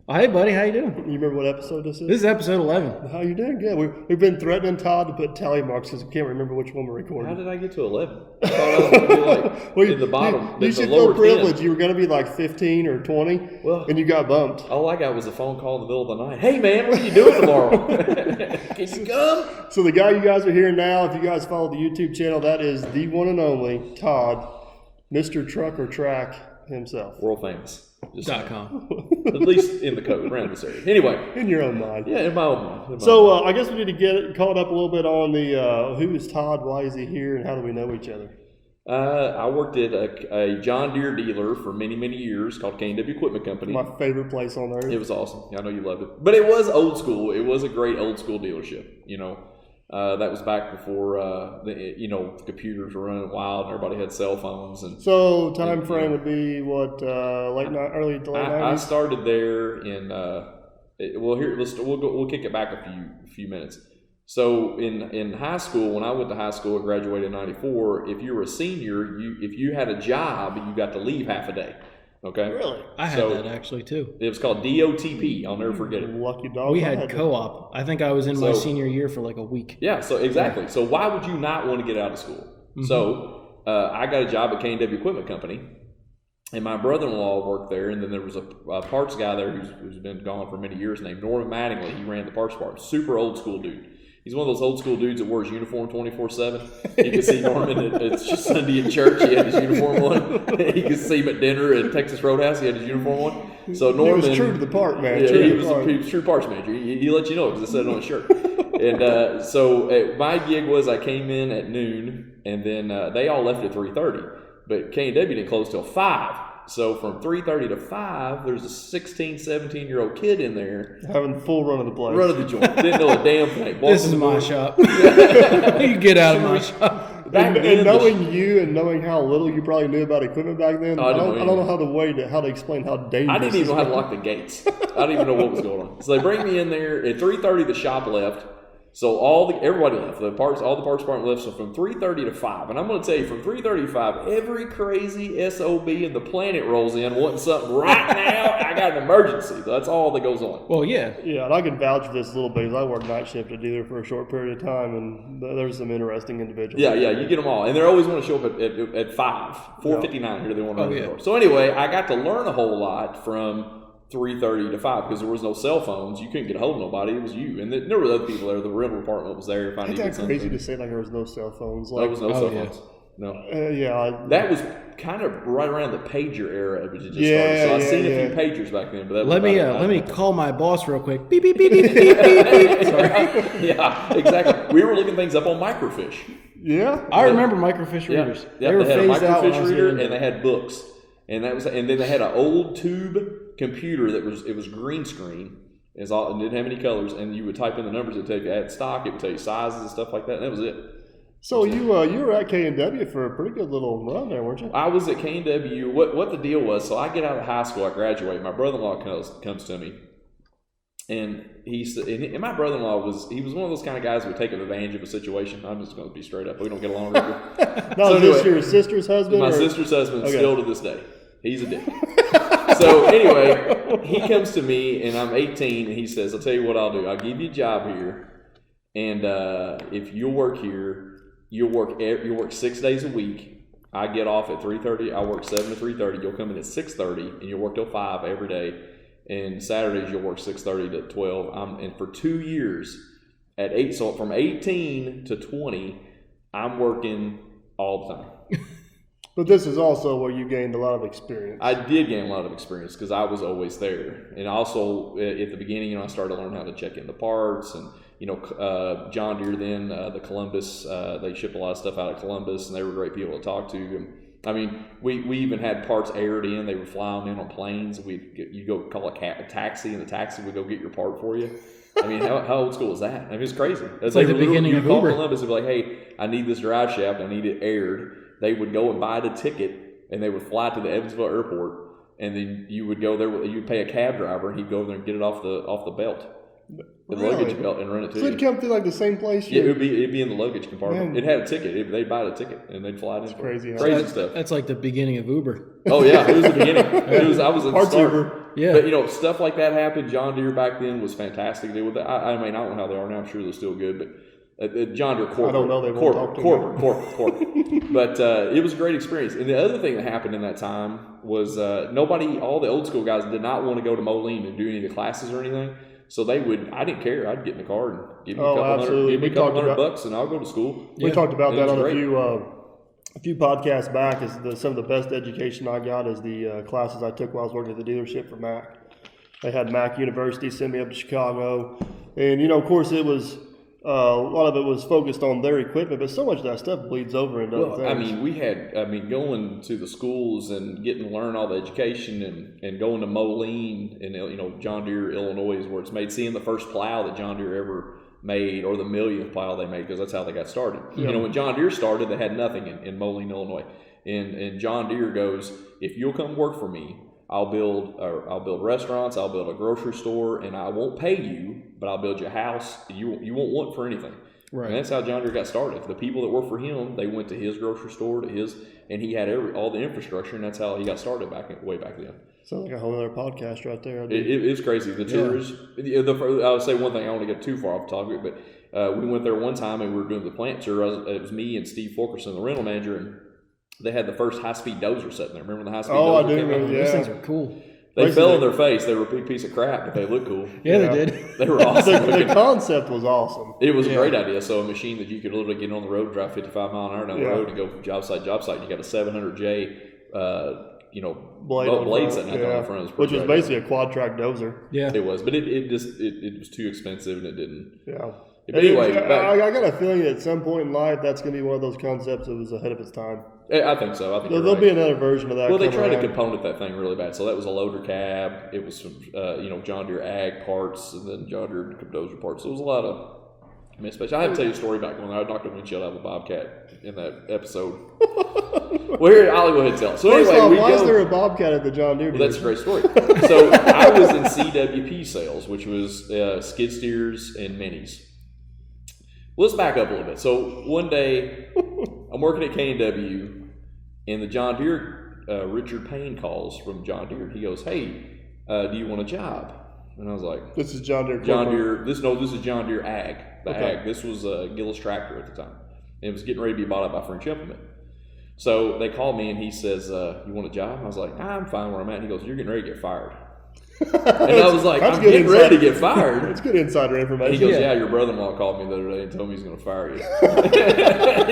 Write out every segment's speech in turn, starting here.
Oh, hey, buddy, how you doing? You remember what episode this is? This is episode 11. How you doing? Good. We've been threatening Todd to put tally marks because we can't remember which one we're recording. How did I get to 11? I thought I was going to be like in the bottom. You should feel privileged. You were going to be like 15 or 20, and you got bumped. All I got was a phone call in the middle of the night. Hey, man, what are you doing tomorrow? Can you come? So the guy you guys are hearing now, if you guys follow the YouTube channel, that is the one and only Todd, Mr. Truck or Track himself. World famous. .com. At least in the code around this area. Anyway. In your own mind. Yeah, in my own mind. I guess we need to get caught up a little bit on the who is Todd, why is he here, and how do we know each other? I worked at a John Deere dealer for many, many years called K&W Equipment Company. My favorite place on earth. It was awesome. I know you loved it. But it was old school. It was a great old school dealership, you know. That was back before the computers were running wild and everybody had cell phones. And so time frame would be what early to late 90s? I started there in we'll kick it back a few minutes. So in high school, when I went to high school, I graduated in '94. If you were a senior, if you had a job, you got to leave half a day. Okay. Really? I had that actually too. It was called DOTP. I'll never forget it. Lucky dog. We had co-op. I think I was in my senior year for like a week. Yeah. So exactly. Yeah. So why would you not want to get out of school? Mm-hmm. So I got a job at K&W Equipment Company, and my brother-in-law worked there. And then there was a parts guy there who's been gone for many years named Norman Mattingly. He ran the parts department. Super old school dude. He's one of those old school dudes that wears uniform 24/7. You can see Norman it's just Sunday at church. He had his uniform on. You can see him at dinner at Texas Roadhouse. He had his uniform on. So Norman, he was true to the part, man. Yeah, he was true parts manager. He let you know because it said it on his shirt. And so my gig was I came in at noon, and then they all left at 3:30. But K&W didn't close till 5. So from 3:30 to 5, there's a 16, 17-year-old kid in there. Having full run of the place. Run of the joint. Didn't know a damn thing. This is my shop. You get out of my shop. And knowing you and knowing how little you probably knew about equipment back then, I don't know how to explain how dangerous. I didn't even know how to lock the gates. I didn't even know what was going on. So they bring me in there. At 3:30, the shop left. So everybody left. All the parts department left. So from 3:30 to 5, and I'm going to tell you, from 3:30 to 5, every crazy SOB in the planet rolls in wanting something right now. I got an emergency. That's all that goes on. Well, yeah. Yeah, and I can vouch for this a little bit because I worked night shift at dealer for a short period of time, and there's some interesting individuals. Yeah, you get them all, and they always want to show up at 5, 4:59 here. They want to run the door. So anyway, I got to learn a whole lot from 3:30 to 5 because there was no cell phones. You couldn't get a hold of nobody. It was you, and there were other people there. The rental department was there. Ain't that crazy to say like there was no cell phones? There was no cell phones. No. That was kind of right around the pager era. It just started. So I've seen a few pagers back then. But that was let me call my boss real quick. Beep beep beep beep beep beep beep. Sorry. Yeah, exactly. We were looking things up on microfiche. Yeah, I remember microfiche readers. Yeah, they had a microfiche reader and they had books, and then they had an old tube computer that was green screen. It didn't have any colors, and you would type in the numbers. It'd tell you add stock. It would tell you sizes and stuff like that. And that was it. So you were at K&W for a pretty good little run there, weren't you? I was at K&W. What the deal was? So I get out of high school. I graduate. My brother-in-law comes to me, and and my brother-in-law was one of those kind of guys who would take advantage of a situation. I'm just going to be straight up. We don't get along really good. Now, is this your sister's husband? My sister's husband, still to this day. He's a dick. So anyway, he comes to me, and I'm 18, and he says, "I'll tell you what I'll do. I'll give you a job here, and if you'll work here, you'll work 6 days a week. I get off at 3:30. I work 7 to 3:30. You'll come in at 6:30, and you'll work till 5 every day. And Saturdays you'll work 6:30 to 12. And for 2 years at 8, so from 18 to 20, I'm working all the time." But this is also where you gained a lot of experience. I did gain a lot of experience because I was always there. And also at the beginning, I started to learn how to check in the parts. And, John Deere then, the Columbus, they shipped a lot of stuff out of Columbus, and they were great people to talk to. And, I mean, we even had parts aired in. They would fly them in on planes. You go call a taxi, and the taxi would go get your part for you. I mean, how old school is that? I mean, it's crazy. It's like the beginning of Uber. You call Columbus and be like, "Hey, I need this drive shaft. I need it aired." They would go and buy the ticket, and they would fly to the Evansville airport, and then you would go there. You'd pay a cab driver, and he'd go there and get it off the belt, the luggage belt, and run it to you. So it'd come through like the same place. Yeah, it'd be in the luggage compartment. Man. It had a ticket. They'd buy the ticket, and they'd fly it in. That's crazy. Crazy stuff. That's like the beginning of Uber. Oh yeah, it was the beginning. I was in Parts the start. Uber. Yeah. But stuff like that happened. John Deere back then was fantastic to deal with. I mean, I don't know how they are now. I'm sure they're still good, but John Deere corporate. I don't know. They won't talk to me. corporate. But it was a great experience. And the other thing that happened in that time was all the old school guys did not want to go to Moline and do any of the classes or anything. So I didn't care. I'd get in the car and give me a couple hundred bucks, and I'll go to school. We talked about that on a few podcasts back. Some of the best education I got is the classes I took while I was working at the dealership for Mac. They had Mac University send me up to Chicago, and of course it was. A lot of it was focused on their equipment, but so much of that stuff bleeds over into other things. I mean, going to the schools and getting to learn all the education and going to Moline and, John Deere, Illinois is where it's made. Seeing the first plow that John Deere ever made or the millionth plow they made, because that's how they got started. Yeah. When John Deere started, they had nothing in Moline, Illinois. And John Deere goes, if you'll come work for me, I'll build restaurants, I'll build a grocery store, and I won't pay you, but I'll build you a house. You won't want for anything. Right. And that's how John Deere got started. The people that worked for him, they went to his grocery store, and he had all the infrastructure, and that's how he got started way back then. Sounds like a whole other podcast right there. It's crazy. The tours. Yeah. I would say one thing. I don't want to get too far off the topic, but we went there one time and we were doing the plant tour. It was me and Steve Fulkerson, the rental manager, and they had the first high-speed dozer sitting there. Remember the high-speed dozer? Oh, I do remember. Those things are cool. They fell on their face. They were a big piece of crap, but they looked cool. Yeah, they did. They were awesome. The concept was awesome. It was a great idea. So a machine that you could literally get on the road, drive 55 mile an hour down the road and go from job site to job site. You got a 700J, blade sitting out there in front of us. Which was basically a quad track dozer. Yeah, it was, but it was too expensive and it didn't. Yeah. But anyway, I got a feeling at some point in life that's going to be one of those concepts that was ahead of its time. I think so. There'll be another version of that. Well, they tried to component that thing really bad. So that was a loader cab. It was some, John Deere ag parts, and then John Deere dozer parts. So it was a lot of mismatch. I have to tell you a story about when I knocked a windshield out of a Bobcat in that episode. Well, here, I'll go ahead and tell it. So anyway, why is there a Bobcat at the John Deere? Well, that's a great story. So I was in CWP sales, which was skid steers and minis. Let's back up a little bit. So one day, I'm working at K&W, and the John Deere, Richard Payne calls from John Deere. He goes, "Hey, do you want a job?" And I was like, "This is John Deere." This is John Deere Ag. Ag. This was Gillis Tractor at the time. And it was getting ready to be bought up by French Implement. So they called me, and he says, "You want a job?" I was like, "I'm fine where I'm at." And he goes, "You're getting ready to get fired." And I was like, "I'm getting ready to get fired." That's good insider information. And he goes, "Yeah, your brother-in-law called me the other day and told me he's going to fire you."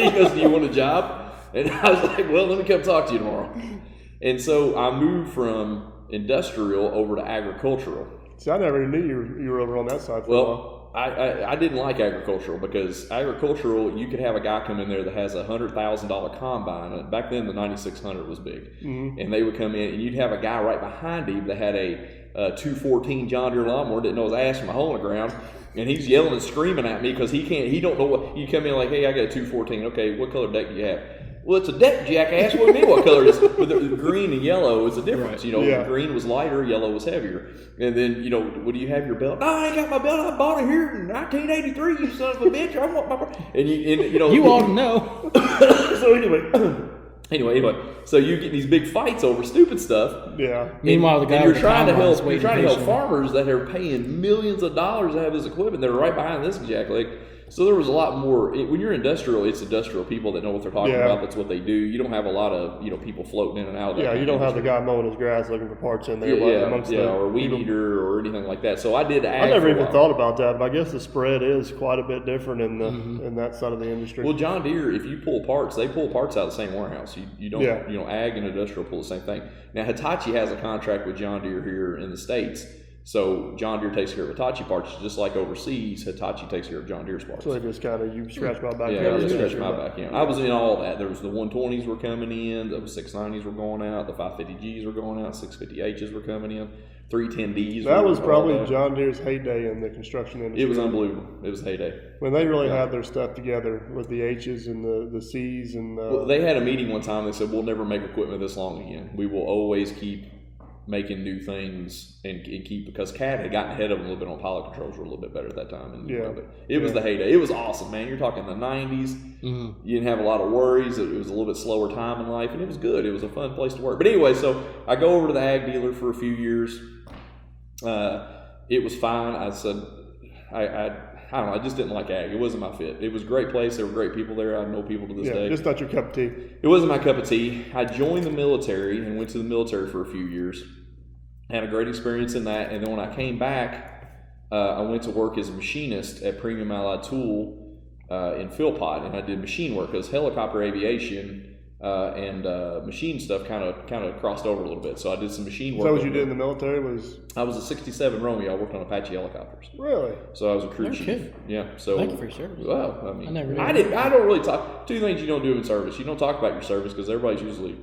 He goes, "Do you want a job?" And I was like, "Well, let me come talk to you tomorrow." And so I moved from industrial over to agricultural. See, I never knew you were over on that side for a while. I didn't like agricultural because agricultural, you could have a guy come in there that has a $100,000 combine. And back then, the 9600 was big. Mm-hmm. And they would come in, and you'd have a guy right behind him that had a 214 John Deere lawnmower, didn't know his ass from a hole in the ground. And he's yelling and screaming at me because he don't know what. You come in like, "Hey, I got a 214. Okay, what color deck do you have?" "Well, it's a deck, jackass. What do you mean what color it is?" But the green and yellow is the difference. Right. Green was lighter, yellow was heavier. And then, "Well, do you have your belt?" "No, I ain't got my belt. I bought it here in 1983, you son of a bitch. I want my..." And you ought to know. So anyway, so you get these big fights over stupid stuff. Yeah. Meanwhile, the guy and you're trying to help farmers that are paying millions of dollars to have this equipment. They're right behind this jack. So there was a lot more. When you're industrial, it's industrial people that know what they're talking about. That's what they do. You don't have a lot of people floating in and out of that. Yeah, you don't have the guy mowing his grass looking for parts in there. Or a weed eater or anything like that. So I did ag. I never even thought about that, but I guess the spread is quite a bit different in the in that side of the industry. Well, John Deere, if you pull parts, they pull parts out of the same warehouse. You don't. Ag and industrial pull the same thing. Now Hitachi has a contract with John Deere here in the States. So John Deere takes care of Hitachi parts, just like overseas, Hitachi takes care of John Deere's parts. So they just kind of, you scratch my back. Yeah, I scratch my back. I was in all that. There was the 120s were coming in, the 690s were going out, the 550Gs were going out, 650Hs were coming in, 310Ds. That was probably John Deere's heyday in the construction industry. It was unbelievable. It was a heyday. When they really had their stuff together with the H's and the C's and. Well, they had a meeting one time. They said, "We'll never make equipment this long again. We will always keep making new things and keep," because CAD had gotten ahead of them a little bit on pilot controls, were a little bit better at that time. And it was the heyday. It was awesome, man. You're talking the 90s. Mm-hmm. You didn't have a lot of worries. It was a little bit slower time in life, and it was good. It was a fun place to work. But anyway, so I go over to the ag dealer for a few years. It was fine. I said, I don't know. I just didn't like ag. It wasn't my fit. It was a great place. There were great people there. I know people to this day. Just not your cup of tea. It wasn't my cup of tea. I joined the military and went to the military for a few years. Had a great experience in that. And then when I came back, I went to work as a machinist at Premium Allied Tool in Philpott, and I did machine work because helicopter aviation and machine stuff kind of crossed over a little bit. So I did some machine work. Is that what you did in the military? I was a 67 Romeo. I worked on Apache helicopters. Really? So I was a crew chief. Kidding. Yeah. So Thank you for your service. Well, I mean, I never I don't really talk. Two things you don't do in service. You don't talk about your service because everybody's usually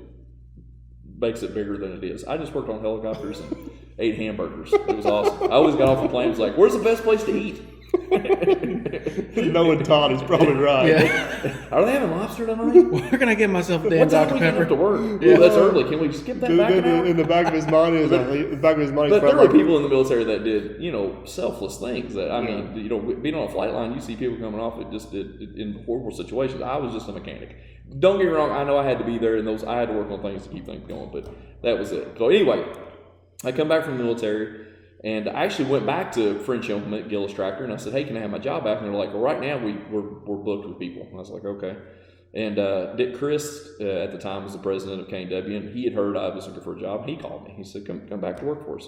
makes it bigger than it is. I just worked on helicopters and ate hamburgers. It was awesome. I always got off the plane and was like, "Where's the best place to eat?" Knowing Todd is probably right. Yeah. Are they having lobster tonight? Where can I get myself a damn What time Dr. we get Pepper? up to work? Yeah. Well, that's early. Can we skip that back an hour? In the back of his mind is But there were people in the military that did, selfless things. That I mean, being on a flight line, you see people coming off it just in horrible situations. I was just a mechanic. Don't get me wrong. I know I had to be there, and I had to work on things to keep things going. But that was it. So anyway, I come back from the military. And I actually went back to French Implement, Gillis Tractor, and I said, "Hey, can I have my job back?" And they're like, "Well, right now we're booked with people." And I was like, "Okay." And Dick Chris at the time was the president of KW, and he had heard I was looking for a job. And he called me. He said, "Come back to work for us."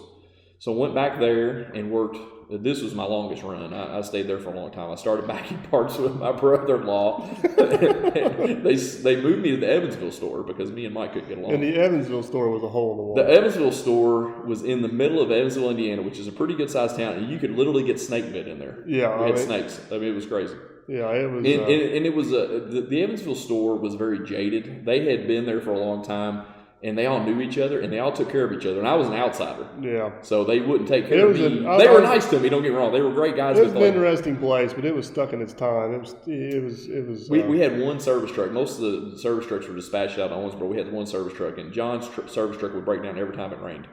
So I went back there and worked. This was my longest run. I stayed there for a long time. I started backing parts with my brother-in-law. They moved me to the Evansville store because me and Mike couldn't get along. And the Evansville store was a hole in the wall. The Evansville store was in the middle of Evansville, Indiana, which is a pretty good-sized town, and you could literally get snake bit in there. Yeah, we had snakes. I mean, it was crazy. Yeah, it was. And it was the Evansville store was very jaded. They had been there for a long time, and they all knew each other, and they all took care of each other. And I was an outsider. Yeah. So they wouldn't take care of me. They were nice to me. Don't get me wrong. They were great guys. It was an interesting place, but it was stuck in its time. It was. We had one service truck. Most of the service trucks were dispatched out on Owensboro. We had one service truck, and John's service truck would break down every time it rained.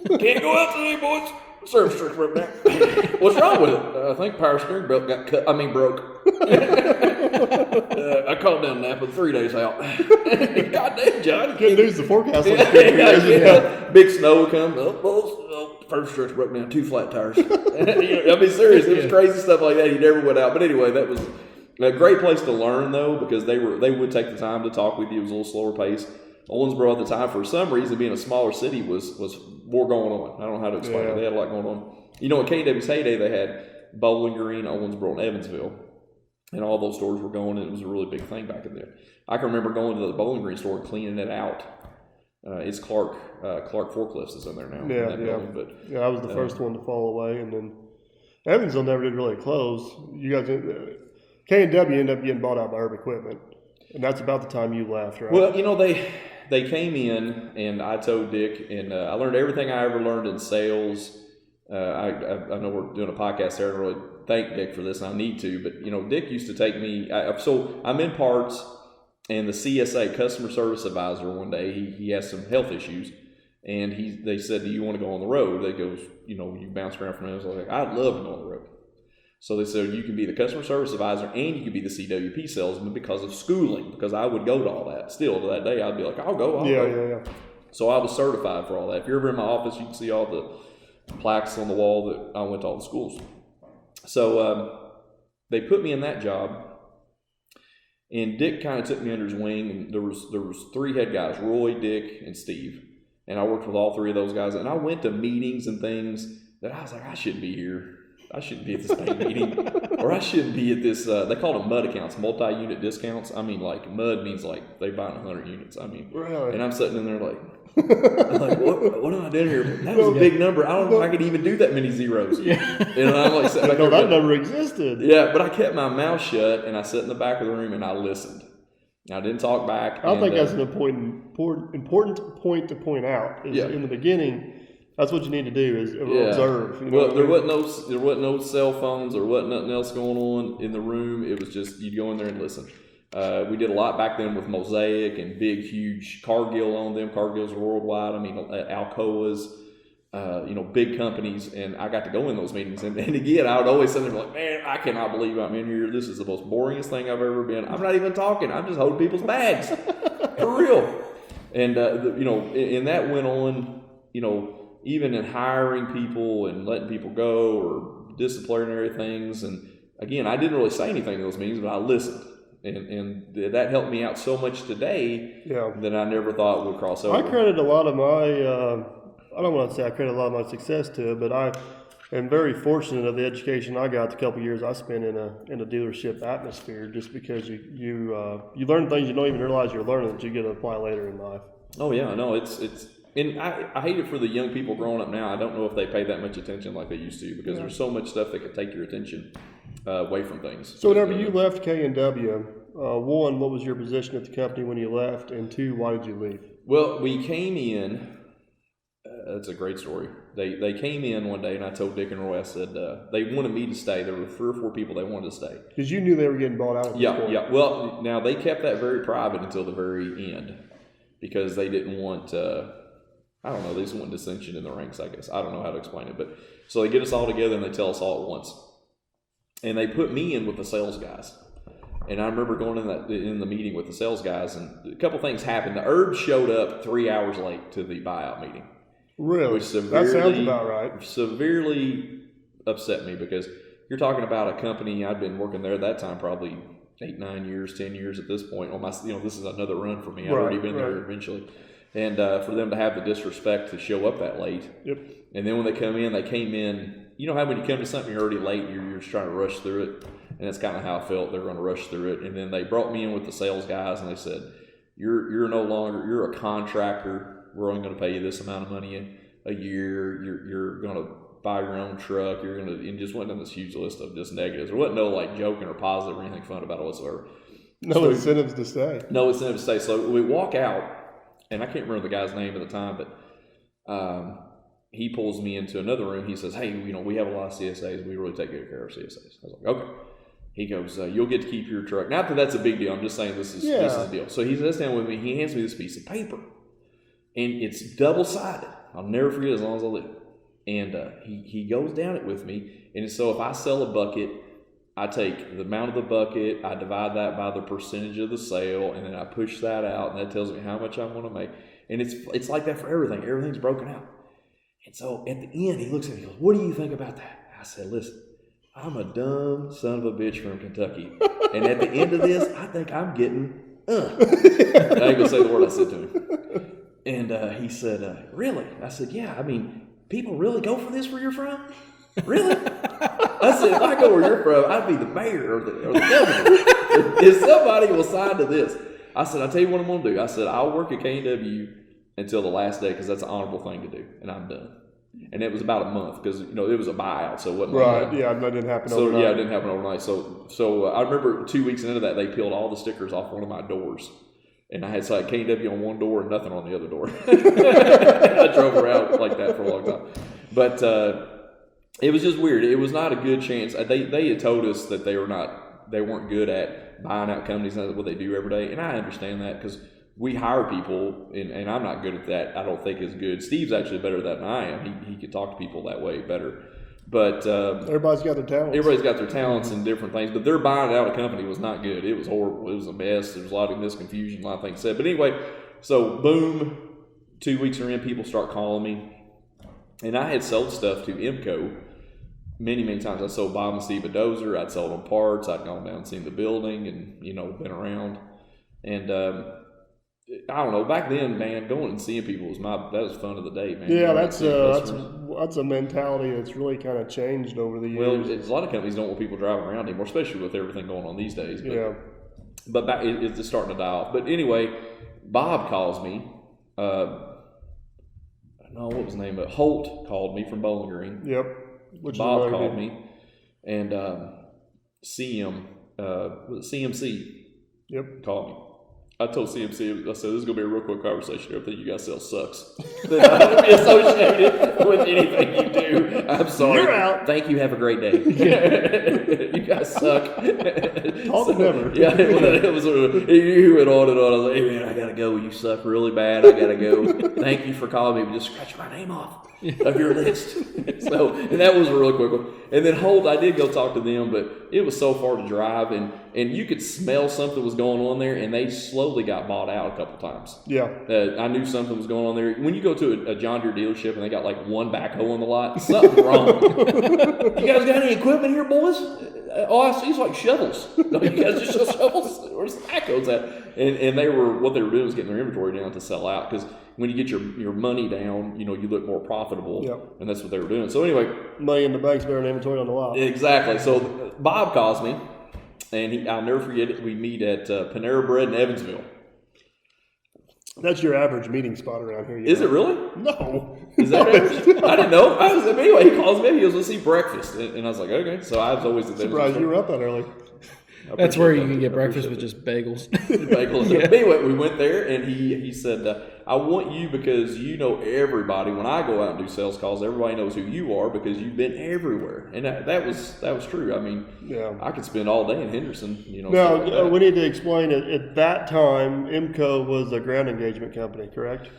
Can't go out today, boys. Service truck broke down. What's wrong with it? I think power steering belt broke. I called down Napa 3 days out. God damn, John. Good news, the forecast looks good. Big snow would come. First truck's broke down, 2 flat tires. I'll be serious. It was crazy stuff like that. He never went out. But anyway, that was a great place to learn, though, because they would take the time to talk with you. It was a little slower pace. Owensboro at the time, for some reason, being a smaller city, was more going on. I don't know how to explain it. They had a lot going on. In KW's heyday, they had Bowling Green, Owensboro, and Evansville. And all those stores were going, and it was a really big thing back in there. I can remember going to the Bowling Green store and cleaning it out. It's Clark Forklifts is in there now. Yeah. But, I was the first one to fall away, and then Evansville never did really close. You guys, K&W ended up getting bought out by Herb Equipment, and that's about the time you left, right? Well, they came in, and I told Dick, and I learned everything I ever learned in sales. I know we're doing a podcast there. I don't really thank Dick for this, and I need to. But, Dick used to take me. So I'm in parts, and the CSA, Customer Service Advisor, one day, he has some health issues. And they said, "Do you want to go on the road?" They goes, you bounce around from there. I was like, "I'd love to go on the road." So they said, "You can be the customer service advisor and you can be the CWP salesman because of schooling." Because I would go to all that. Still, to that day, I'd be like, I'll go. Yeah. So I was certified for all that. If you're ever in my office, you can see all the plaques on the wall that I went to all the schools. So they put me in that job. And Dick kind of took me under his wing. And there was 3 head guys, Roy, Dick, and Steve. And I worked with all 3 of those guys. And I went to meetings and things that I was like, I shouldn't be here. I shouldn't be at this bank meeting, or I shouldn't be at this. They call them MUD accounts, multi-unit discounts. I mean, like MUD means like they buy 100 units. I mean, really? And I'm sitting in there like, what am I doing here? That was a big number. I don't know if I could even do that many zeros. Yeah. And I'm like, sitting back there, that number existed. Yeah, but I kept my mouth shut and I sat in the back of the room and I listened. I didn't talk back. I think that's an important point to point out. Is in the beginning. That's what you need to do is observe. Well, there wasn't no cell phones. There wasn't nothing else going on in the room. It was just you'd go in there and listen. We did a lot back then with Mosaic and big, huge Cargill on them. Cargills are worldwide. I mean, Alcoa's, big companies. And I got to go in those meetings. And again, I would always sit there like, man, I cannot believe I'm in here. This is the most boringest thing I've ever been. I'm not even talking. I'm just holding people's bags. For real. And, and that went on, even in hiring people and letting people go or disciplinary things. And again, I didn't really say anything in those meetings, but I listened. And that helped me out so much today that I never thought would cross over. I credit a lot of my, I don't want to say I credit a lot of my success to it, but I am very fortunate of the education I got the couple of years I spent in a dealership atmosphere, just because you learn things you don't even realize you're learning that you get to apply later in life. Oh yeah, no, it's and I hate it for the young people growing up now. I don't know if they pay that much attention like they used to, because there's so much stuff that could take your attention away from things. So whenever you left K&W, one, what was your position at the company when you left, and two, why did you leave? Well, we came in. That's a great story. They came in one day, and I told Dick and Roy, I said they wanted me to stay. There were 3 or 4 people they wanted to stay. Because you knew they were getting bought out. Yeah. Well, now they kept that very private until the very end, because they didn't want. I don't know. They just want dissension in the ranks, I guess. I don't know how to explain it, but so they get us all together and they tell us all at once, and they put me in with the sales guys. And I remember going in the meeting with the sales guys, and a couple things happened. The Herbs showed up 3 hours late to the buyout meeting. Really? That sounds about right. Severely upset me, because you're talking about a company. I'd been working there at that time probably 8, 9 years, 10 years at this point. On my, this is another run for me. I've already been there eventually. And for them to have the disrespect to show up that late. Yep. And then when they came in, you know how when you come to something you're already late, you're just trying to rush through it. And that's kind of how I felt. They're going to rush through it. And then they brought me in with the sales guys, and they said, you're no longer, you're a contractor. We're only going to pay you this amount of money a year. You're going to buy your own truck. You're going to, and just went down this huge list of just negatives. There wasn't no like joking or positive or anything fun about it whatsoever. No incentives to stay. No incentives to stay. So we walk out, and I can't remember the guy's name at the time, but he pulls me into another room. He says, hey, we have a lot of CSAs. We really take good care of CSAs. I was like, okay. He goes, you'll get to keep your truck. Not that that's a big deal. I'm just saying this is a deal. So he sits down with me. He hands me this piece of paper, and it's double-sided. I'll never forget it as long as I live. And he goes down it with me. And so if I sell a bucket, I take the amount of the bucket, I divide that by the percentage of the sale, and then I push that out, and that tells me how much I want to make. And it's like that for everything. Everything's broken out. And so at the end, he looks at me and goes, what do you think about that? I said, listen, I'm a dumb son of a bitch from Kentucky. And at the end of this, I think I'm getting, I ain't going to say the word I said to him. And he said, really? I said, yeah, I mean, people really go for this where you're from? Really? I said, if I go where you're from, I'd be the mayor or the governor. If somebody will sign to this. I said, I'll tell you what I'm going to do. I said, I'll work at K&W until the last day, because that's an honorable thing to do, and I'm done. And it was about a month, because it was a buyout, so it wasn't right. Yeah, that didn't happen overnight. Yeah, it didn't happen overnight. So I remember 2 weeks into that, they peeled all the stickers off one of my doors, and I had K&W on one door and nothing on the other door. I drove around like that for a long time, but it was just weird. It was not a good chance. They had told us that they weren't good at buying out companies. That's what they do every day, and I understand that, because we hire people, and I'm not good at that. I don't think as good. Steve's actually better at that than I am. He could talk to people that way better. But everybody's got their talents. Everybody's got their talents and different things. But their buying out a company was not good. It was horrible. It was a mess. There was a lot of misconfusion, a lot of things said. But anyway, so boom, 2 weeks are in, people start calling me. And I had sold stuff to IMCO many, many times. I sold Bob and Steve a dozer. I'd sold them parts. I'd gone down and seen the building and, been around. And I don't know. Back then, man, going and seeing people that was fun of the day, man. Yeah, that's a mentality that's really kind of changed over the years. Well, a lot of companies don't want people driving around anymore, especially with everything going on these days. But back, it's just starting to die off. But anyway, Bob calls me. What was his name? Holt called me from Bowling Green. Yep. Bob called me, and CMC. Yep. Called me. I told CMC, I said, this is going to be a real quick conversation. Everything you guys sell sucks. They're not going to be associated with anything you do. I'm sorry. You're out. Thank you. Have a great day. You guys suck. All never. Yeah, it was you went on and on. I was like, hey, man, I got to go. You suck really bad. I got to go. Thank you for calling me. But just scratch my name off of your list. And that was a really quick one. And then Holt, I did go talk to them, but it was so far to drive, and you could smell something was going on there, and they slowly got bought out a couple times. Yeah. I knew something was going on there. When you go to a John Deere dealership and they got like one backhoe on the lot. Something's wrong. You guys got any equipment here, boys? All I see is like shovels. No, you guys just show shovels? Where's the backhoes at? And what they were doing was getting their inventory down to sell out, because when you get your money down, you look more profitable. Yep. And that's what they were doing. So anyway, money in the bank's better than inventory on the lot. Exactly. So Bob calls me, and I'll never forget it. We meet at Panera Bread in Evansville. That's your average meeting spot around here. Is it really? No. Is that average? I didn't know. Anyway, he calls me. He goes, "Let's eat breakfast," and I was like, "Okay." So I was always at surprised you were up that early. That's where you can get breakfast with just bagels. Bagels. Yeah. Anyway, we went there, and he said, "I want you because you know everybody. When I go out and do sales calls, everybody knows who you are because you've been everywhere." And that was true. I mean, yeah. I could spend all day in Henderson. Now, we need to explain it. At that time, IMCO was a ground engagement company, correct?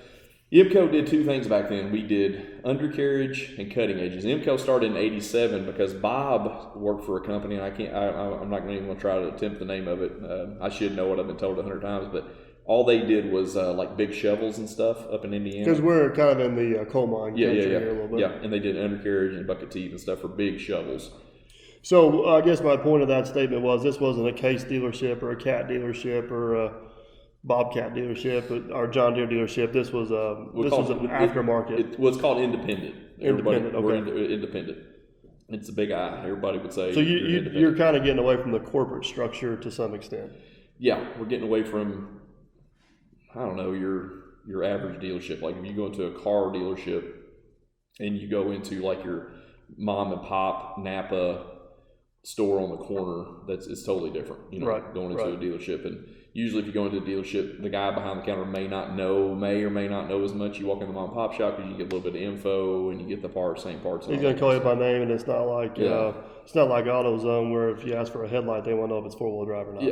IMCO did two things back then. We did undercarriage and cutting edges. IMCO started in '87 because Bob worked for a company, and I'm not even going to try to attempt the name of it. I should know it. I've been told 100 times, but all they did was like big shovels and stuff up in Indiana. Because we're kind of in the coal mine country here a little bit. Yeah, and they did undercarriage and bucket teeth and stuff for big shovels. So I guess my point of that statement was this wasn't a Case dealership or a Cat dealership or a Bobcat dealership or John Deere dealership. This was an aftermarket. It's called independent. Independent. We're independent. It's a big I. Everybody would say. So you're kind of getting away from the corporate structure to some extent. Yeah, we're getting away from, I don't know, your average dealership. Like if you go into a car dealership and you go into like your mom and pop Napa store on the corner, it's totally different. Right, going into a dealership. And usually if you go into a dealership, the guy behind the counter may or may not know as much. You walk in the mom and pop shop and you get a little bit of info and you get the same parts. He's going to call you by name, and it's not like it's not like AutoZone where if you ask for a headlight, they want to know if it's 4-wheel drive or not.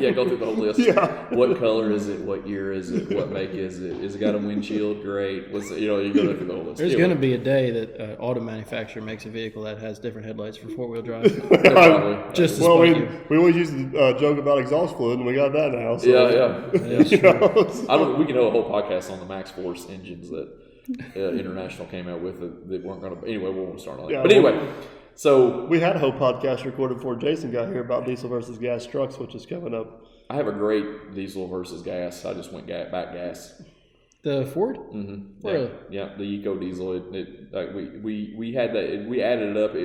Yeah, go through the whole list. Yeah. What color is it? What year is it? What make is it? Is it got a windshield? Great. You go through the whole list. There's going to be a day that an auto manufacturer makes a vehicle that has different headlights for 4-wheel drive. Just to we always used to joke about exhaust fluid, and we got that now. So. Yeah. We can do a whole podcast on the Max Force engines that International came out with that weren't going to. Anyway, we won't start on that. Yeah, but anyway, so we had a whole podcast recorded before Jason got here about diesel versus gas trucks, which is coming up. I have a great diesel versus gas. I just went back gas. The Ford? Mm-hmm. Really? Yeah, the Eco Diesel. We had that. We added it up.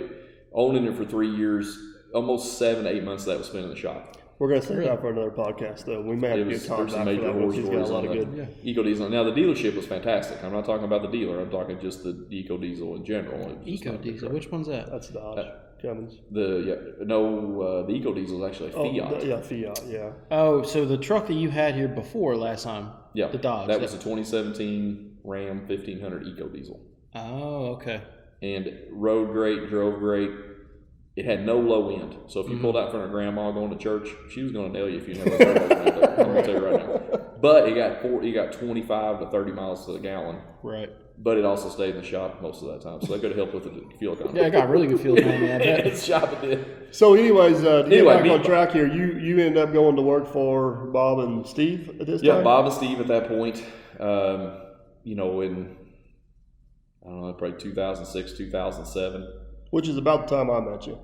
Owning it for 3 years, almost 7 to 8 months of that was spent in the shop. We're going to save that for another podcast, though. We may have to get Todd back for that one. He's got a lot of good. Eco Diesel. Now, the dealership was fantastic. I'm not talking about the dealer. I'm talking just the Eco Diesel in general. Eco Diesel. Which one's that? That's Dodge. Cummins. The Eco Diesel is actually a Fiat. Fiat, yeah. Oh, so the truck that you had here before last time. Yeah. The Dodge. That was a 2017 Ram 1500 Eco Diesel. Oh, okay. And rode great, drove great. It had no low end. So if you pulled out in front of grandma going to church, she was going to nail you if you never heard of it. I'm going to tell you right now. But it got 25 to 30 miles to the gallon. Right. But it also stayed in the shop most of that time. So that could have helped with the fuel economy. Yeah, I got really good fuel economy. I bet. The shop it did. So anyways, to get back on track here, you ended up going to work for Bob and Steve at this time? Yeah, Bob and Steve at that point, in, I don't know, probably 2006, 2007. Which is about the time I met you.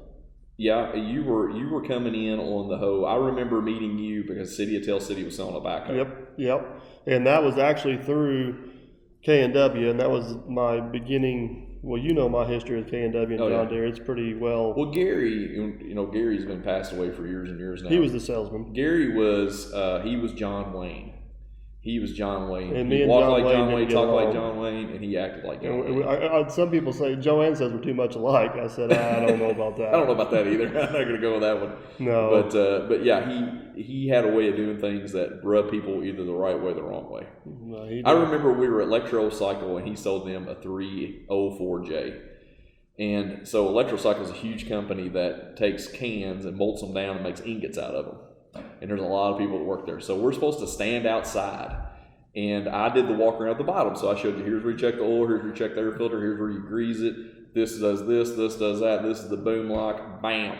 Yeah, you were coming in on the hoe. I remember meeting you because City of Tell City was selling a backhoe. Yep. And that was actually through K&W, and that was my beginning. Well, you know my history with K&W and John Deere. It's pretty well. Well, Gary, Gary's been passed away for years and years now. He was the salesman. Gary was John Wayne. He was John Wayne. And he walked like John Wayne, talked like John Wayne, and he acted like John Wayne. Some people say, Joanne says we're too much alike. I said, I don't know about that. I don't know about that either. I'm not going to go with that one. No. But yeah, he had a way of doing things that rubbed people either the right way or the wrong way. No, I remember we were at Electrocycle, and he sold them a 304J. And so Electrocycle is a huge company that takes cans and molds them down and makes ingots out of them. And there's a lot of people that work there. So we're supposed to stand outside. And I did the walk around at the bottom. So I showed you, here's where you check the oil, here's where you check the air filter, here's where you grease it. This does this does that, this is the boom lock, bam.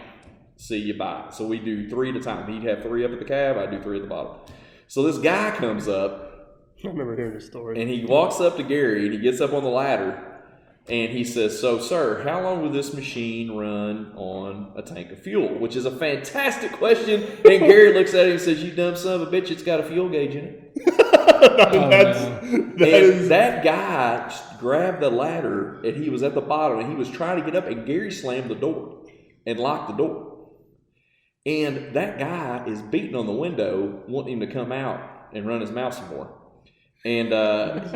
See you, bye. So we do 3 at a time. He'd have 3 up at the cab, I do 3 at the bottom. So this guy comes up I remember hearing this story. And he walks up to Gary, and he gets up on the ladder, and he says, "So, sir, how long will this machine run on a tank of fuel?" Which is a fantastic question. And Gary looks at him and says, "You dumb son of a bitch, it's got a fuel gauge in it." That guy grabbed the ladder, and he was at the bottom, and he was trying to get up, and Gary slammed the door and locked the door. And that guy is beating on the window, wanting him to come out and run his mouth some more. And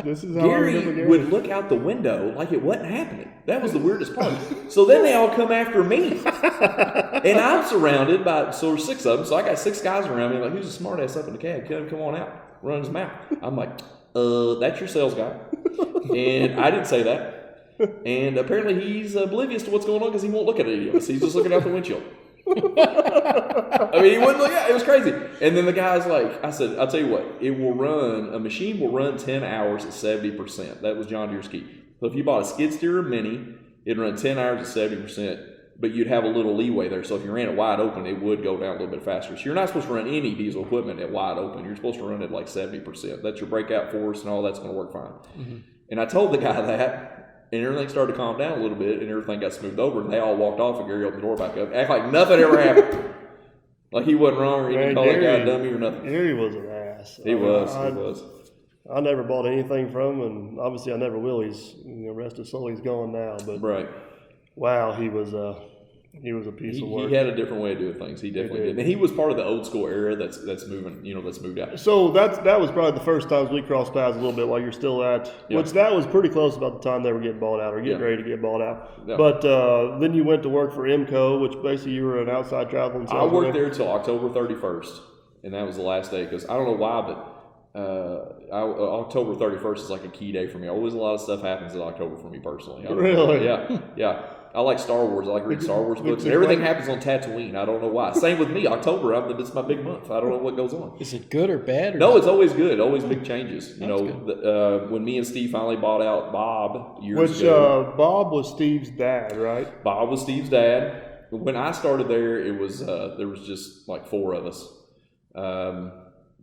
this is how Gary would look out the window like it wasn't happening. That was the weirdest part. So then they all come after me. And I'm surrounded by, so there's 6 of them. So I got 6 guys around me. Like, who's the smart ass up in the cab? Come on out. Run his mouth. I'm like, that's your sales guy. And I didn't say that. And apparently he's oblivious to what's going on because he won't look at any of us. He's just looking out the windshield. I mean, he wouldn't look at it. It was crazy. And then the guy's like, I said, I'll tell you what, a machine will run 10 hours at 70%. That was John Deere's key. So if you bought a skid steer or mini, it'd run 10 hours at 70%, but you'd have a little leeway there. So if you ran it wide open, it would go down a little bit faster. So you're not supposed to run any diesel equipment at wide open. You're supposed to run it like 70%. That's your breakout force and all that's going to work fine. Mm-hmm. And I told the guy that. And everything started to calm down a little bit, and everything got smoothed over, and they all walked off, and Gary opened the door back up. Act like nothing ever happened. Like he wasn't wrong, or he didn't call that guy a dummy or nothing. Gary was an ass. He was. I never bought anything from him, and obviously I never will. He's, rest his soul, he's gone now. But right. Wow, he was a piece of work. He had a different way of doing things. He definitely did. And he was part of the old school era that's moving, that's moved out. So that was probably the first times we crossed paths a little bit while you're still at, which that was pretty close about the time they were getting bought out or getting ready to get bought out. Yeah. But then you went to work for IMCO, which basically you were an outside traveling salesman. I worked there until October 31st, and that was the last day because I don't know why, but October 31st is like a key day for me. Always a lot of stuff happens in October for me personally. Really? Yeah. I like Star Wars. I like reading Star Wars books. And everything happens on Tatooine. I don't know why. Same with me. October, it's my big month. I don't know what goes on. Is it good or bad? No, it's always good. Always big changes. When me and Steve finally bought out Bob years ago. Bob was Steve's dad, right? Bob was Steve's dad. When I started there, it was there was just like 4 of us.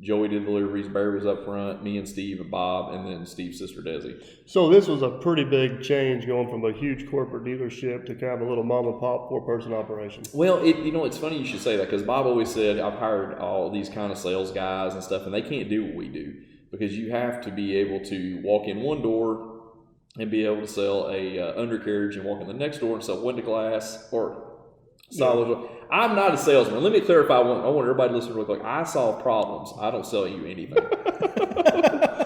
Joey did deliveries, Barry was up front, me and Steve and Bob, and then Steve's sister Desi. So this was a pretty big change going from a huge corporate dealership to kind of a little mom and pop 4-person operation. Well, it's funny you should say that because Bob always said, I've hired all these kind of sales guys and stuff, and they can't do what we do because you have to be able to walk in one door and be able to sell a undercarriage and walk in the next door and sell window glass or solid. Yeah. I'm not a salesman. Let me clarify. I want everybody to listen real quick. I solve problems. I don't sell you anything.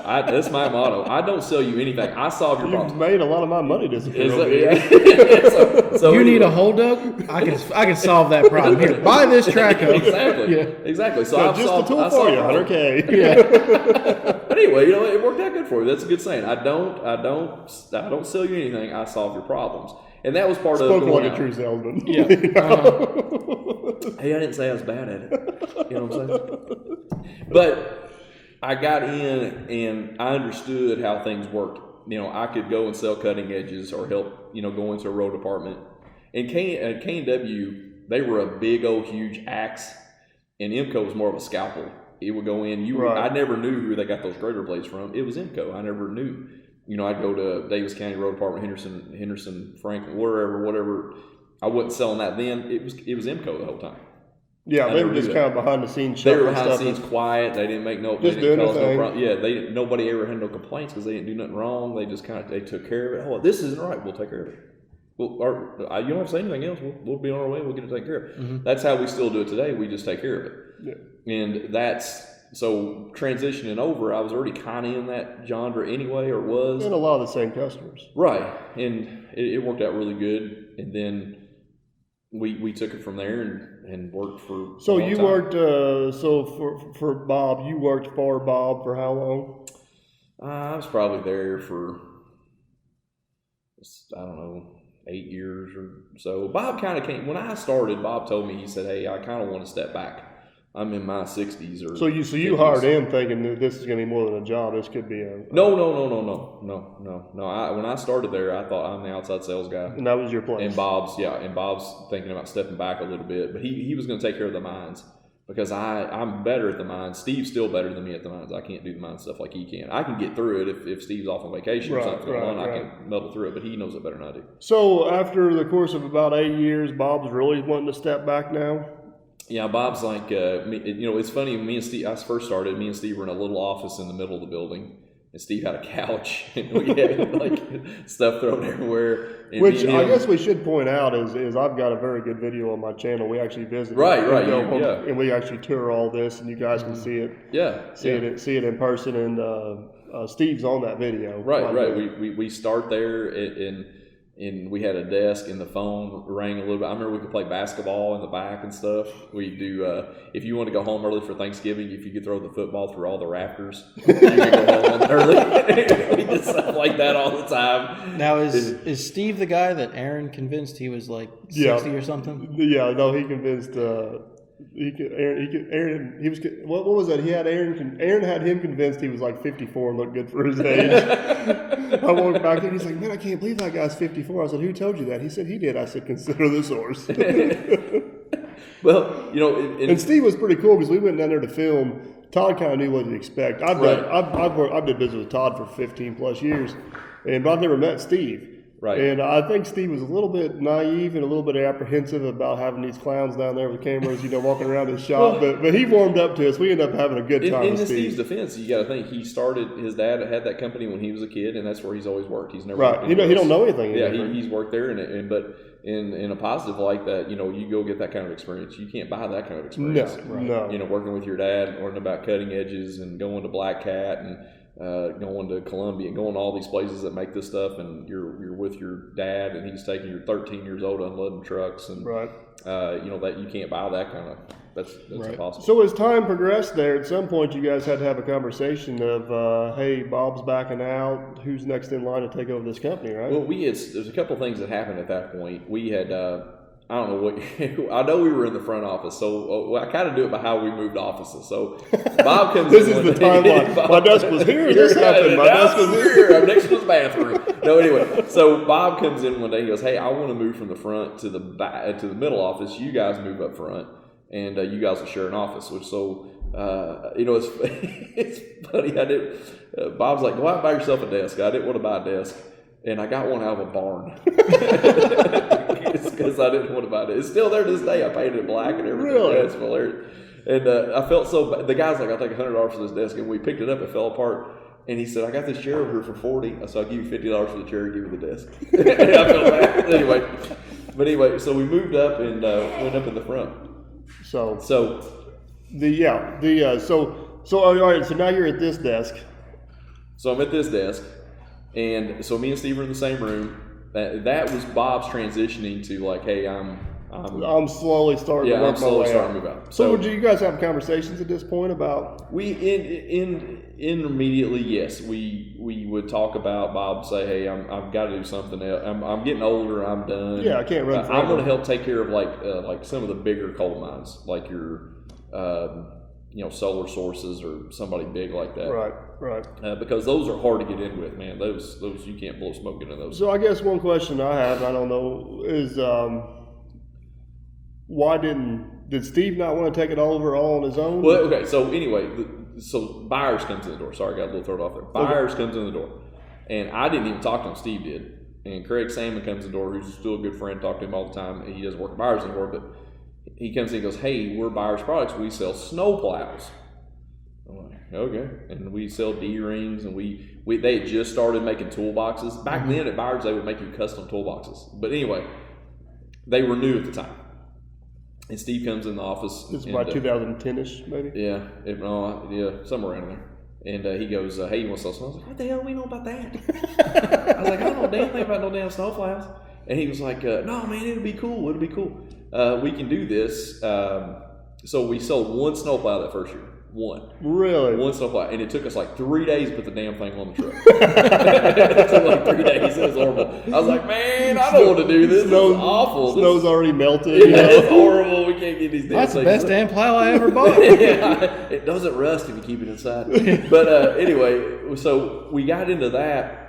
That's my motto. I don't sell you anything. I solve your problems. You've made a lot of my money disappear. So you need a hold up? I can solve that problem. Here, buy this track up. Exactly. So I've just solved, the tool for you, $100K. Yeah. But anyway, it worked out good for you. That's a good saying. I don't sell you anything. I solve your problems. And that was part of Spoken like a true salesman. Yeah. Hey, I didn't say I was bad at it. You know what I'm saying? But I got in and I understood how things worked. I could go and sell cutting edges or help, go into a road department. And K&W, they were a big old huge axe, and IMCO was more of a scalpel. It would go in. I never knew who they got those grader blades from. It was IMCO. I never knew. I'd go to Davis County Road Department, Henderson, Franklin, whatever. I wasn't selling that then. It was IMCO the whole time. Yeah, they were just kind of behind the scenes. They were behind the scenes, quiet. They didn't make no. Just doing cause no problem. Yeah, nobody ever had no complaints because they didn't do nothing wrong. They just they took care of it. Oh, this isn't right. We'll take care of it. Well, you don't have to say anything else. We'll be on our way. We'll get it taken care of. Mm-hmm. That's how we still do it today. We just take care of it. Yeah. And that's. So transitioning over, I was already kind of in that genre anyway, or was. And a lot of the same customers. Right. And it worked out really good. And then we took it from there and worked for So you time. Worked, for Bob, you worked for Bob for how long? I was probably there for, I don't know, 8 years or so. Bob kind of came, when I started, Bob told me, he said, hey, I kind of want to step back. I'm in my 60s or. So you hired him thinking that this is going to be more than a job. This could be a. No. When I started there, I thought I'm the outside sales guy, and that was your place. And Bob's thinking about stepping back a little bit, but he was going to take care of the mines. because I'm better at the mines. Steve's still better than me at the mines. I can't do the mine stuff like he can. I can get through it if Steve's off on vacation or something going on. I can muddle through it, but he knows it better than I do. So after the course of about 8 years, Bob's really wanting to step back now? Yeah, Bob's like, it's funny. Me and Steve, I first started, me and Steve were in a little office in the middle of the building. And Steve had a couch, and we had like stuff thrown everywhere. Which I guess we should point out is I've got a very good video on my channel. We actually visit, and we actually tour all this, and you guys can see it. See it in person, and Steve's on that video. Right. We start there, and we had a desk, and the phone rang a little bit. I remember we could play basketball in the back and stuff. We do, if you want to go home early for Thanksgiving, if you could throw the football through all the rafters, you can go home early. We did stuff like that all the time. Now, is Steve the guy that Aaron convinced he was like 60 or something? Yeah, no, he convinced. Aaron, he was, what was that? Aaron had him convinced he was like 54 and looked good for his age. I walked back there and he's like, man, I can't believe that guy's 54. I said, who told you that? He said he did. I said, consider the source. Well, and Steve was pretty cool because we went down there to film. Todd kind of knew what to expect. I've did business with Todd for 15 plus years, but I've never met Steve. Right. And I think Steve was a little bit naive and a little bit apprehensive about having these clowns down there with cameras, walking around his shop. But he warmed up to us. We ended up having a good time with Steve. In Steve's defense, you got to think his dad had that company when he was a kid, and that's where he's always worked. He's never right. He don't know anything. Yeah, he's worked there, but in a positive like that, you go get that kind of experience. You can't buy that kind of experience. No. Working with your dad, learning about cutting edges, and going to Black Cat and going to Columbia and going to all these places that make this stuff, and you're with your dad, and he's taking your 13 years old unloading trucks, and that you can't buy that kind of. That's impossible. So as time progressed there, at some point you guys had to have a conversation of, hey, Bob's backing out. Who's next in line to take over this company, right? Well, there's a couple of things that happened at that point. We had. I don't know what. I know we were in the front office, so I kind of do it by how we moved offices. So Bob comes in. This is the timeline. My desk was here. This happened. My desk was here. Next was the bathroom. No, anyway. So Bob comes in one day. He goes, "Hey, I want to move from the front to the back to the middle office. You guys move up front, and you guys will share an office." Which it's funny. I did. Bob's like, "Go out and buy yourself a desk." I didn't want to buy a desk, and I got one out of a barn. Because I didn't want to buy it. It's still there to this day. I painted it black and everything. Really? Yeah, it's hilarious. And I felt so bad. The guy's like, I'll take $100 for this desk. And we picked it up. It fell apart. And he said, I got this chair over here for $40. So I'll give you $50 for the chair and give you the desk. And I felt bad. Anyway, so we moved up and went up in the front. So all right. So now you're at this desk. So I'm at this desk. And so me and Steve are in the same room. That was Bob's transitioning to like, hey, I'm slowly starting to work my way starting to move out. So do you guys have conversations at this point about? Intermediately, yes. We would talk about Bob say, hey, I've got to do something else. I'm getting older. I'm done. Yeah, I can't run. I'm going to help take care of like some of the bigger coal mines, like your Solar Sources or somebody big like that. Right. Because those are hard to get in with, man. Those you can't blow smoke into those. So I guess one question I have, I don't know, is why did Steve not want to take it over all on his own? Well, okay. So anyway, Byers comes in the door. Sorry, I got a little thrown off there. Byers comes in the door, and I didn't even talk to him. Steve did, and Craig Salmon comes in the door, who's still a good friend. Talk to him all the time. He doesn't work at Byers anymore, but he comes in and goes, hey, we're Byers Products. We sell snow plows. I'm like, okay. And we sell D-rings, and they had just started making toolboxes. Back then at Byers, they would make you custom toolboxes. But anyway, they were new at the time. And Steve comes in the office. This is about 2010-ish, maybe? Yeah. Somewhere around there. And he goes, hey, you want to sell snow? I was like, what the hell do we know about that? I was like, I don't know a damn thing about no damn snow plows. And he was like, no, man, it'll be cool. We can do this. So we sold one snowplow that first year. One. Really? One snowplow. And it took us like 3 days to put the damn thing on the truck. It took like 3 days. It was horrible. I was like, man, I don't want to do this. This is awful. Snow's already melted. Yeah, it's horrible. We can't get these damn That's things. That's the best damn plow I ever bought. Yeah, it doesn't rust if you keep it inside. But anyway, so we got into that.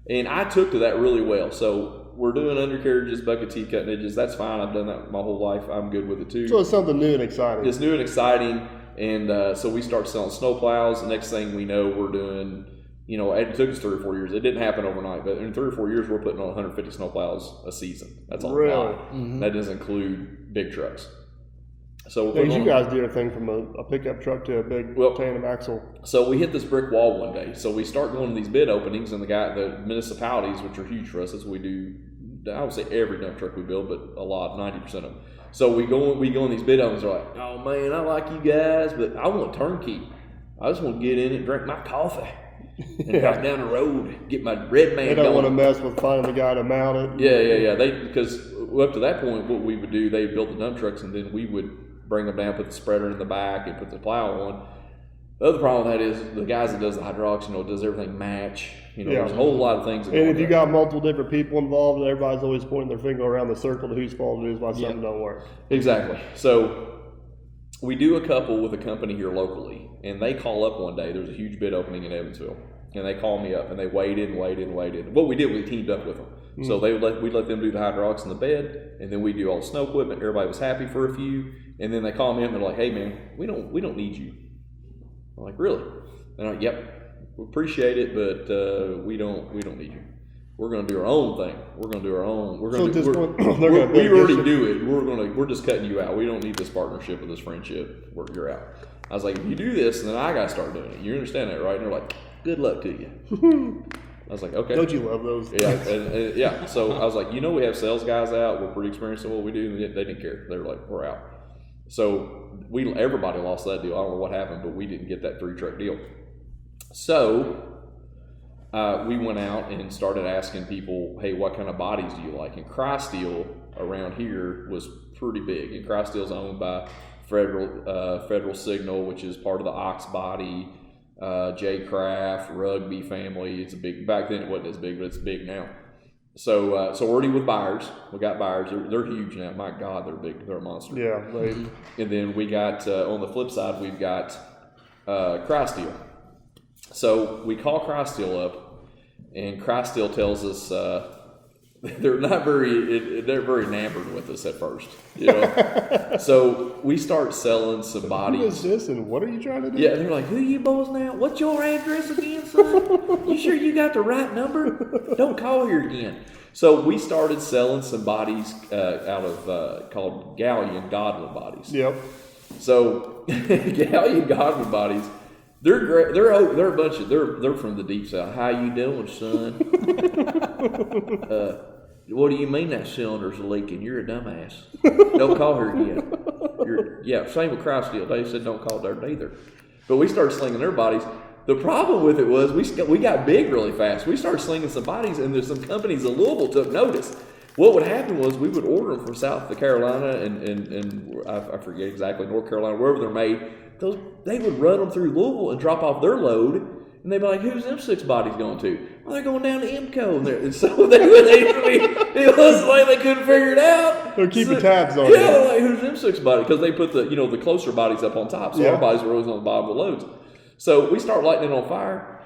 And I took to that really well. So we're doing undercarriages, bucket T cutting edges. That's fine. I've done that my whole life. I'm good with it too. So it's something new and exciting. It's new and exciting. And so we start selling snow plows. The next thing we know, we're doing, it took us 3 or 4 years. It didn't happen overnight, but in 3 or 4 years, we're putting on 150 snow plows a season. That's all. Really? Mm-hmm. That doesn't include big trucks. So you guys do everything from a pickup truck to a big tandem axle. So we hit this brick wall one day. So we start going to these bid openings, and the municipalities, which are huge for us, as we do. I would say every dump truck we build, but a lot, 90% of them. So we go in these bid openings. They're like, oh man, I like you guys, but I want turnkey. I just want to get in and drink my coffee and drive down the road, get my red man. They don't going. want to mess with finding the guy to mount it. Yeah. Because up to that point, what we would do, they built the dump trucks, and then we would bring them down, put the spreader in the back, and put the plow on. The other problem with that is the guys that does the hydraulics, does everything match. There's a whole lot of things. And if you got multiple different people involved, everybody's always pointing their finger around the circle to whose fault it is why something don't work. Exactly. So we do a couple with a company here locally, and they call up one day. There's a huge bid opening in Evansville, and they call me up, and they waited. What we did, we teamed up with them. Mm-hmm. So we let them do the hydraulics in the bed, and then we do all the snow equipment. Everybody was happy for a few, and then they call me up and they're like, "Hey man, we don't need you." I'm like, "Really?" And I'm like, "Yep, we appreciate it, but we don't need you. We're going to do our own thing. We're going to do our own. We already do it. We're just cutting you out. We don't need this partnership or this friendship. You're out." I was like, "If you do this, then I got to start doing it. You understand that, right?" And they're like, "Good luck to you." I was like, "Okay." Don't you love those? Yeah, yeah. So I was like, we have sales guys out. We're pretty experienced in what we do. And they didn't care. They were like, "We're out." So everybody lost that deal. I don't know what happened, but we didn't get that 3-truck deal. So we went out and started asking people, "Hey, what kind of bodies do you like?" And Cry-Steel around here was pretty big. And Cry-Steel's owned by Federal Signal, which is part of the Ox Body, J Craft, Rugby family. It's a big. Back then it wasn't as big, but it's big now. So already with buyers, we got buyers. They're huge now. My God, they're big. They're a monster. Yeah. And then we got on the flip side, we've got Cry-Steel. So we call Cry-Steel up, and Cry-Steel tells us they're very enamored with us at first. So we start selling some bodies. Who is this, and what are you trying to do? Yeah, they're like, "Who you boys now? What's your address again, son? You sure you got the right number? Don't call here again." So we started selling some bodies out of called Galleon Godwin bodies. Yep. So Galleon Godwin bodies. They're great. They're a bunch of they're from the deep south. "How you doing, son?" "What do you mean that cylinder's leaking? You're a dumbass. Don't call her again." Same with Cry-Steel. They said don't call her either. But we started slinging their bodies. The problem with it was we got big really fast. We started slinging some bodies, and there's some companies in Louisville took notice. What would happen was we would order them from South Carolina and I forget exactly, North Carolina, wherever they're made. They would run them through Louisville and drop off their load, and they'd be like, "Who's them 6 bodies going to?" "Well, they're going down to IMCO." And so it was like they couldn't figure it out. They're keeping tabs on it. Yeah, they're like, "Who's them 6 bodies?" Because they put the closer bodies up on top, so our bodies were always on the bottom of the loads. So we start lighting it on fire.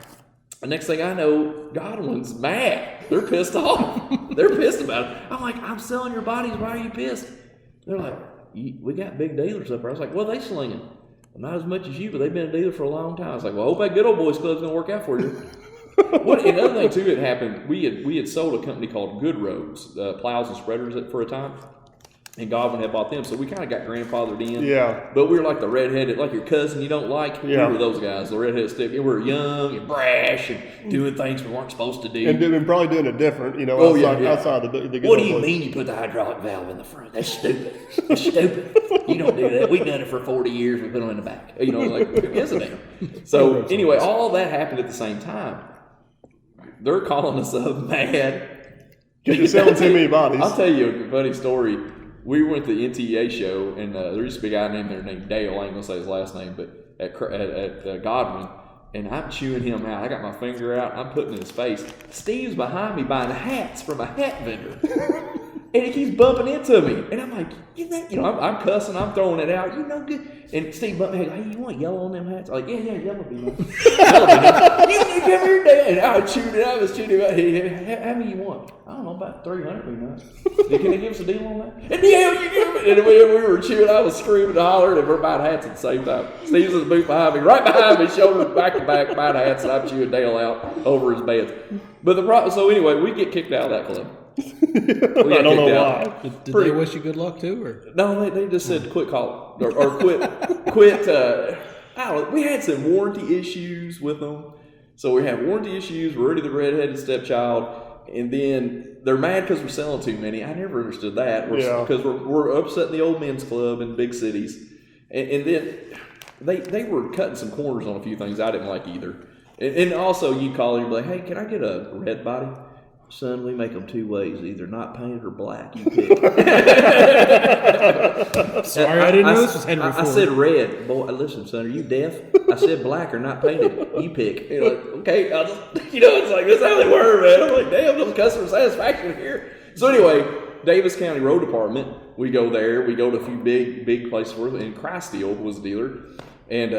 The next thing I know, Godwin's mad. They're pissed off. They're pissed about it. I'm like, "I'm selling your bodies. Why are you pissed?" They're like, "We got big dealers up there." I was like, "What are they slinging?" "Not as much as you, but they've been a dealer for a long time." I was like, "Well, I hope that Good Old Boys Club's going to work out for you." Another thing, too, that happened, we had sold a company called Good Roads, plows and spreaders for a time, and Godwin had bought them, so we kind of got grandfathered in. Yeah. But we were like the redheaded, like your cousin you don't like. Yeah. We were those guys, the redheaded stick. We were young and brash and doing things we weren't supposed to do. And probably doing it different, outside the Good What Old do you Boys. mean you put the hydraulic valve in the front? That's stupid. That's stupid. You don't do that. We've done it for 40 years. We put them in the back. Who gives a damn? So anyway, all that happened at the same time. They're calling us up mad. Because you're selling too many bodies. I'll tell you a funny story. We went to the NTEA show, and there used to be a guy named Dale. I ain't going to say his last name, but at Godwin. And I'm chewing him out. I got my finger out. I'm putting it in his face. Steve's behind me buying hats from a hat vendor. And he keeps bumping into me. And I'm like, I'm cussing, I'm throwing it out. Good. And Steve bumped me, hey, you want yellow on them hats? I'm like, yeah, yellow be nice. Yellow be nice. You come here, Dale. And I was chewing it out. Hey, how many you want? I don't know, about 300 be nice. Can they give us a deal on that? And yeah, you give it. And we were chewing, I was screaming and hollering, and we're buying hats at the same time. Steve's in the booth behind me, right behind me, shoulders back to back, buying hats, and I'm chewing Dale out over his bed. But so anyway, we get kicked out of that club. I don't know why. Did they wish you good luck too, or no? They just said quit calling or quit. I don't know. We had some warranty issues with them, so we have warranty issues. We're already the redheaded stepchild, and then they're mad because we're selling too many. I never understood that. Because we're upsetting the old men's club in big cities, and then they were cutting some corners on a few things I didn't like either. And also, you call and you're like, hey, can I get a red body? Son, we make them two ways, either not painted or black. You pick. Sorry, I didn't know this was Henry Ford. I said red. Boy, listen, son, are you deaf? I said black or not painted. You pick. You're like, okay, I'll just, it's like, that's how they were, man. I'm like, damn, no customer satisfaction here. So anyway, Davis County Road Department, we go there. We go to a few big places. And Christeel was a dealer. And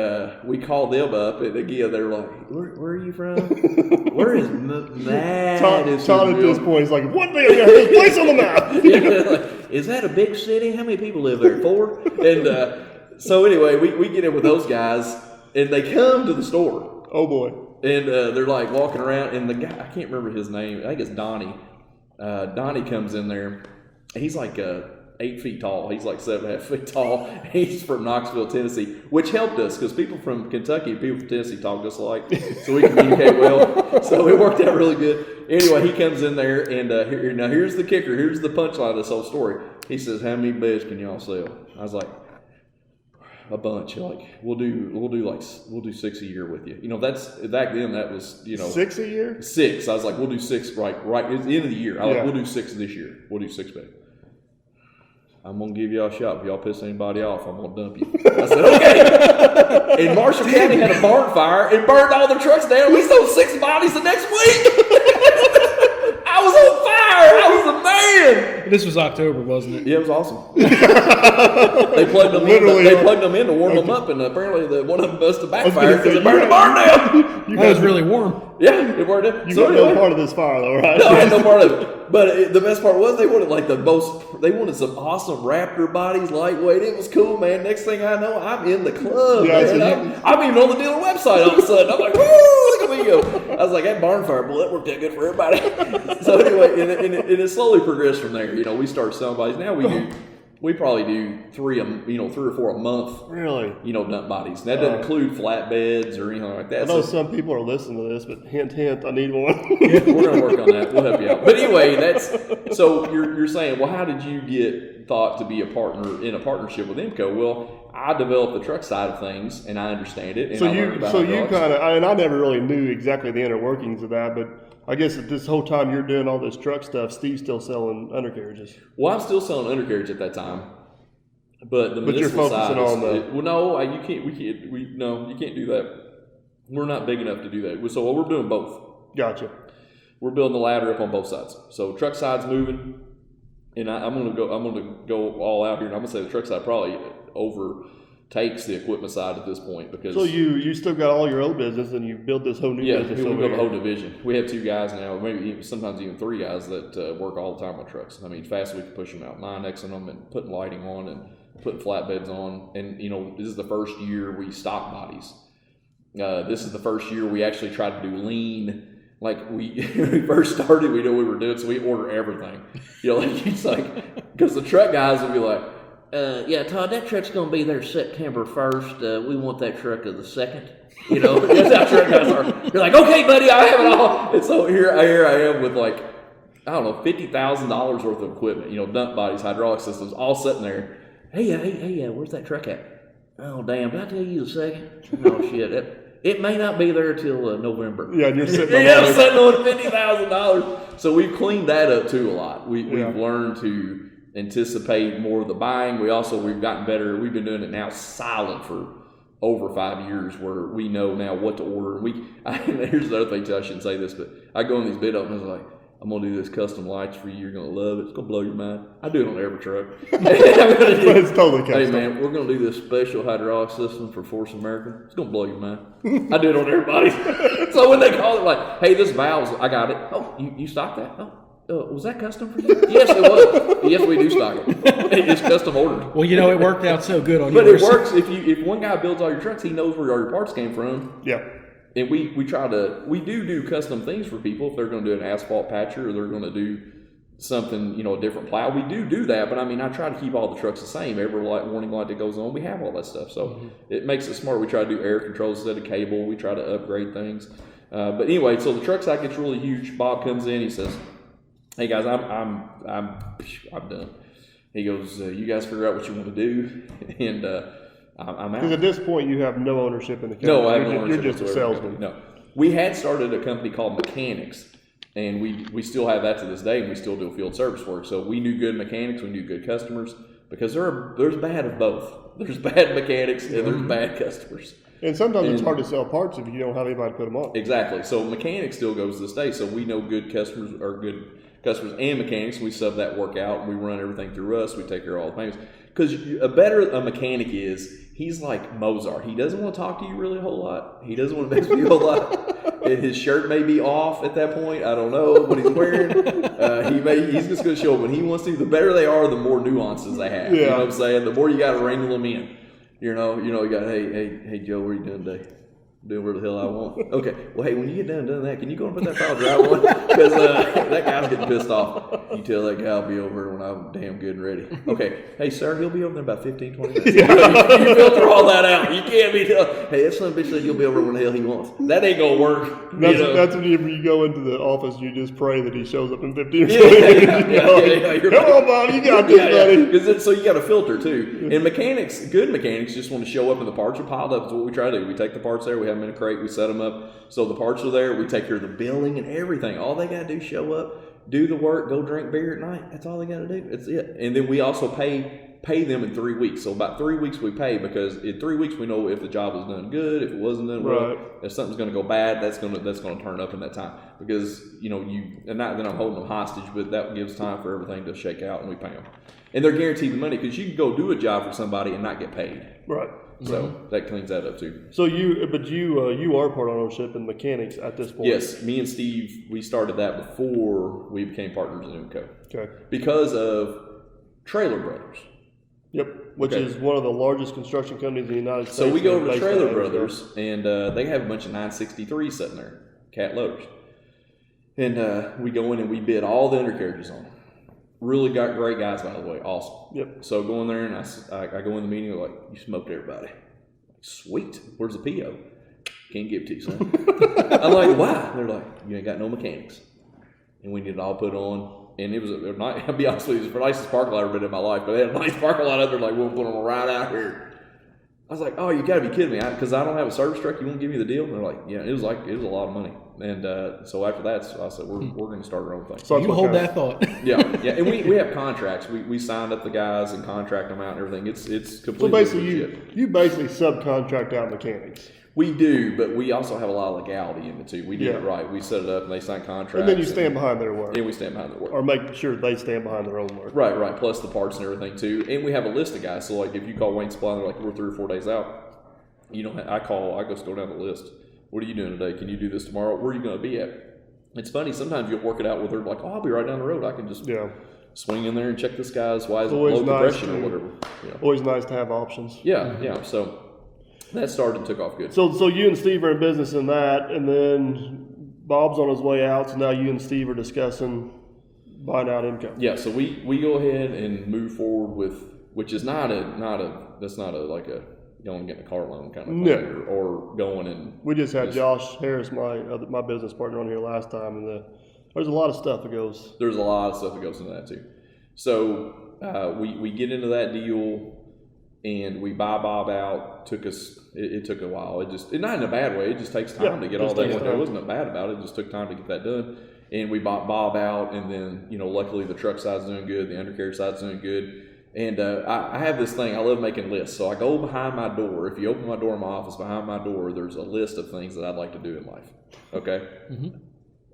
we called them up, and again, they're like, where are you from? Where is Matt? Todd at this point is like, one day I got this place on the map. Like, is that a big city? How many people live there? 4? And so anyway, we get in with those guys, and they come to the store. Oh, boy. And they're like walking around, and the guy, I can't remember his name. I think it's Donnie. Donnie comes in there. He's like 8 feet tall. He's like 7.5 feet tall. He's from Knoxville, Tennessee, which helped us because people from Kentucky and people from Tennessee talk just alike, so we communicate well. So it worked out really good. Anyway, he comes in there, and now here's the kicker. Here's the punchline of this whole story. He says, "How many beds can y'all sell?" I was like, "A bunch." Like we'll do 6 a year with you. That's back then. That was 6 a year. 6. I was like, "We'll do 6 right at the end of the year." I was like, "We'll do 6 this year. We'll do 6 beds." I'm going to give y'all a shot. If y'all piss anybody off, I'm going to dump you. I said, okay. And Marshall County had a barn fire and burned all their trucks down. We sold 6 bodies the next week. I was on fire. I was a man. This was October, wasn't it? Yeah, it was awesome. They plugged them in to warm them up, and apparently one of them must have backfired because it burned the barn down. That was really warm. Yeah, it burned it. You got no part of this fire, though, right? No, I had no part of it. But the best part was they wanted they wanted some awesome Raptor bodies, lightweight. It was cool, man. Next thing I know, I'm in the club. Yeah, man. I'm even on the dealer website all of a sudden. I'm like, woo, look at me go. I was like, that barn fire, boy, that worked out good for everybody. So anyway, and it slowly progressed from there. We start selling bodies. Now we probably do 3 or 4 a month. Really? Dump bodies. And that doesn't include flatbeds or anything like that. I know some people are listening to this, but hint, hint, I need one. We're going to work on that. We'll help you out. But anyway, so you're saying, well, how did you get thought to be a partner in a partnership with IMCO? Well, I developed the truck side of things, and I understand it. And I never really knew exactly the inner workings of that, but I guess this whole time you're doing all this truck stuff, Steve's still selling undercarriages. Well, I'm still selling undercarriage at that time, but the municipal you're focusing side on the. No, you can't. You can't do that. We're not big enough to do that. So we're doing both. Gotcha. We're building the ladder up on both sides. So truck side's moving, and I'm going to go all out here, and I'm going to say the truck side probably overtakes the equipment side at this point because. So you still got all your old business, and you build this whole new business. Yeah, we built a whole division. We have 2 guys now, maybe sometimes even 3 guys that work all the time on trucks. I mean, fast we can push them out, 9Xing them and putting lighting on and putting flatbeds on. And this is the first year we stock bodies. This is the first year we actually tried to do lean. Like we first started, we knew what we were doing, so we order everything. It's like because the truck guys would be like. Yeah, Todd, that truck's going to be there September 1st. We want that truck of the 2nd. That's how truck guys are. You're like, okay, buddy, I have it all. And so here I am with like, I don't know, $50,000 worth of equipment, dump bodies, hydraulic systems, all sitting there. Hey, where's that truck at? Oh, damn, did I tell you the 2nd? Oh, shit. It may not be there till November. Yeah, and you're sitting on sitting on $50,000. So we've cleaned that up too a lot. We've learned to anticipate more of the buying. We've gotten better. We've been doing it now silent for over 5 years where we know now what to order. Here's the other thing too, I shouldn't say this, but I go in these bid openings like, I'm gonna do this custom lights for you. You're gonna love it. It's gonna blow your mind. I do it on every truck. It's totally custom. Hey man, we're gonna do this special hydraulic system for Force American. It's gonna blow your mind. I do it on everybody. So when they call it like, hey, this valve's, I got it. Oh, you stock that? Oh, was that custom for you? Yes, it was. Yes, we do stock it. It's custom ordered. Well, it worked out so good on But yours. it works if one guy builds all your trucks, he knows where all your parts came from. Yeah. And we do custom things for people if they're going to do an asphalt patcher or they're going to do something, a different plow. We do that, but I try to keep all the trucks the same. Every warning light that goes on, we have all that stuff. So it makes it smart. We try to do air controls instead of cable. We try to upgrade things. But anyway, so the truck side gets really huge. Bob comes in. He says, "Hey guys, I'm done." He goes, "You guys figure out what you want to do," and I'm out. Because at this point, you have no ownership in the company. No, I have no ownership. You're just a whatsoever. salesman. No, we had started a company called Mechanics, and we still have that to this day, and we still do field service work. So we knew good mechanics, we knew good customers, because there's bad of both. There's bad mechanics and there's bad customers. And sometimes it's hard to sell parts if you don't have anybody to put them on. Exactly. So mechanics still goes to this day. So we know good customers and mechanics. We sub that work out, and we run everything through us. We take care of all the payments. Because a mechanic he's like Mozart. He doesn't want to talk to you really a whole lot. He doesn't want to mess with you a whole lot. And his shirt may be off at that point. I don't know what he's wearing. He's just going to show up when he wants to. The better they are, the more nuances they have. Yeah. You know what I'm saying? The more you got to wrangle them in. You got, hey, Joe, what are you doing today? Doing where the hell I want. Okay, well, hey, when you get done doing that, can you go and put that pile dry one? Because that guy's getting pissed off. You tell that guy I'll be over when I'm damn good and ready. Okay, hey, sir, he'll be over there in about 15, 20 minutes. You filter all that out. You can't be telling, hey, that son of a bitch said you'll be over when the hell he wants. That ain't going to work. That's when you go into the office and you just pray that he shows up in 15 or 20 minutes. Come on, Bob, you got this, buddy. So you got to filter, too. And good mechanics just want to show up and the parts are piled up. Is what we try to do. We take the parts there, we have them in a crate, we set them up so the parts are there, we take care of the billing and everything. All they got to do is show up, do the work, go drink beer at night. That's all they got to do. That's it. And then we also pay them in 3 weeks. So about 3 weeks we pay, because in 3 weeks we know if the job was done good, if it wasn't done well, if something's going to go bad, that's going to turn up in that time. Because and not that I'm holding them hostage, but that gives time for everything to shake out, and we pay them. And they're guaranteed the money, because you can go do a job for somebody and not get paid. Right. So that cleans that up too. So you are part ownership in mechanics at this point. Yes, me and Steve, we started that before we became partners in UMCO. Okay. Because of Trailer Brothers. Yep, which is one of the largest construction companies in the United States. So we go over to Trailer Brothers, and they have a bunch of 963s sitting there, cat loaders. And we go in and we bid all the undercarriages on them. Really got great guys, by the way. Awesome. Yep. So go in there and I go in the meeting, like, you smoked everybody. Sweet. Where's the PO? Can't give it to you, son. I'm like, why? They're like, you ain't got no mechanics. And we need it all put on. And it was I'll be honest with you, it was the nicest parking lot I've ever been in my life. But they had a nice parking lot out there, like, we'll put them right out here. I was like, oh, you got to be kidding me. Because I don't have a service truck. You won't give me the deal? And they're like, yeah, it was a lot of money. And so after that, I said, we're going to start our own thing. So you hold that thought. Yeah. And we have contracts. We signed up the guys and contract them out and everything. It's completely So basically, you basically subcontract out mechanics. We do, but we also have a lot of legality in it too. We do it right. We set it up and they sign contracts. And then you stand behind their work. And we stand behind their work. Or make sure they stand behind their own work. Right. Plus the parts and everything too. And we have a list of guys. So like if you call Wayne Supply, they're like, we're 3 or 4 days out. I go down the list. What are you doing today? Can you do this tomorrow? Where are you going to be at? It's funny. Sometimes you'll work it out with her like, oh, I'll be right down the road. I can just swing in there and check this guy's why is it low compression or whatever. Yeah. Always nice to have options. Yeah. So that started and took off good. So you and Steve are in business in that, and then Bob's on his way out. So now you and Steve are discussing buying out income. Yeah. So we go ahead and move forward with, which is not a going and getting a car loan kind of thing, or going and we just had Josh Harris, my business partner, on here last time, and there's a lot of stuff that goes. There's a lot of stuff that goes into that too. So we get into that deal, and we buy Bob out. It took a while. It not in a bad way. It just takes time to get all that. There wasn't bad about it. It just took time to get that done. And we bought Bob out, and then luckily the truck side's doing good, the undercarriage side's doing good. And I have this thing. I love making lists. So I go behind my door. If you open my door in my office, behind my door, there's a list of things that I'd like to do in life. Okay? Mm-hmm.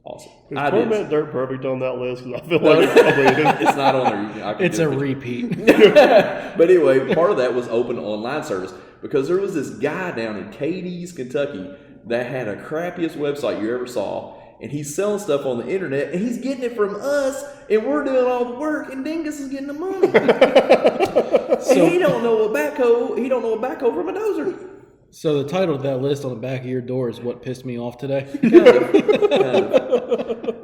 Awesome. Is Torment Dirt Perfect on that list? Because I feel like it probably is. It's not on there. It's a repeat. But anyway, part of that was open online service because there was this guy down in Cadiz, Kentucky that had a crappiest website you ever saw. And he's selling stuff on the internet, and he's getting it from us, and we're doing all the work, and Dingus is getting the money. So he don't know a backhoe from a dozer. So the title of that list on the back of your door is what pissed me off today. Kind of.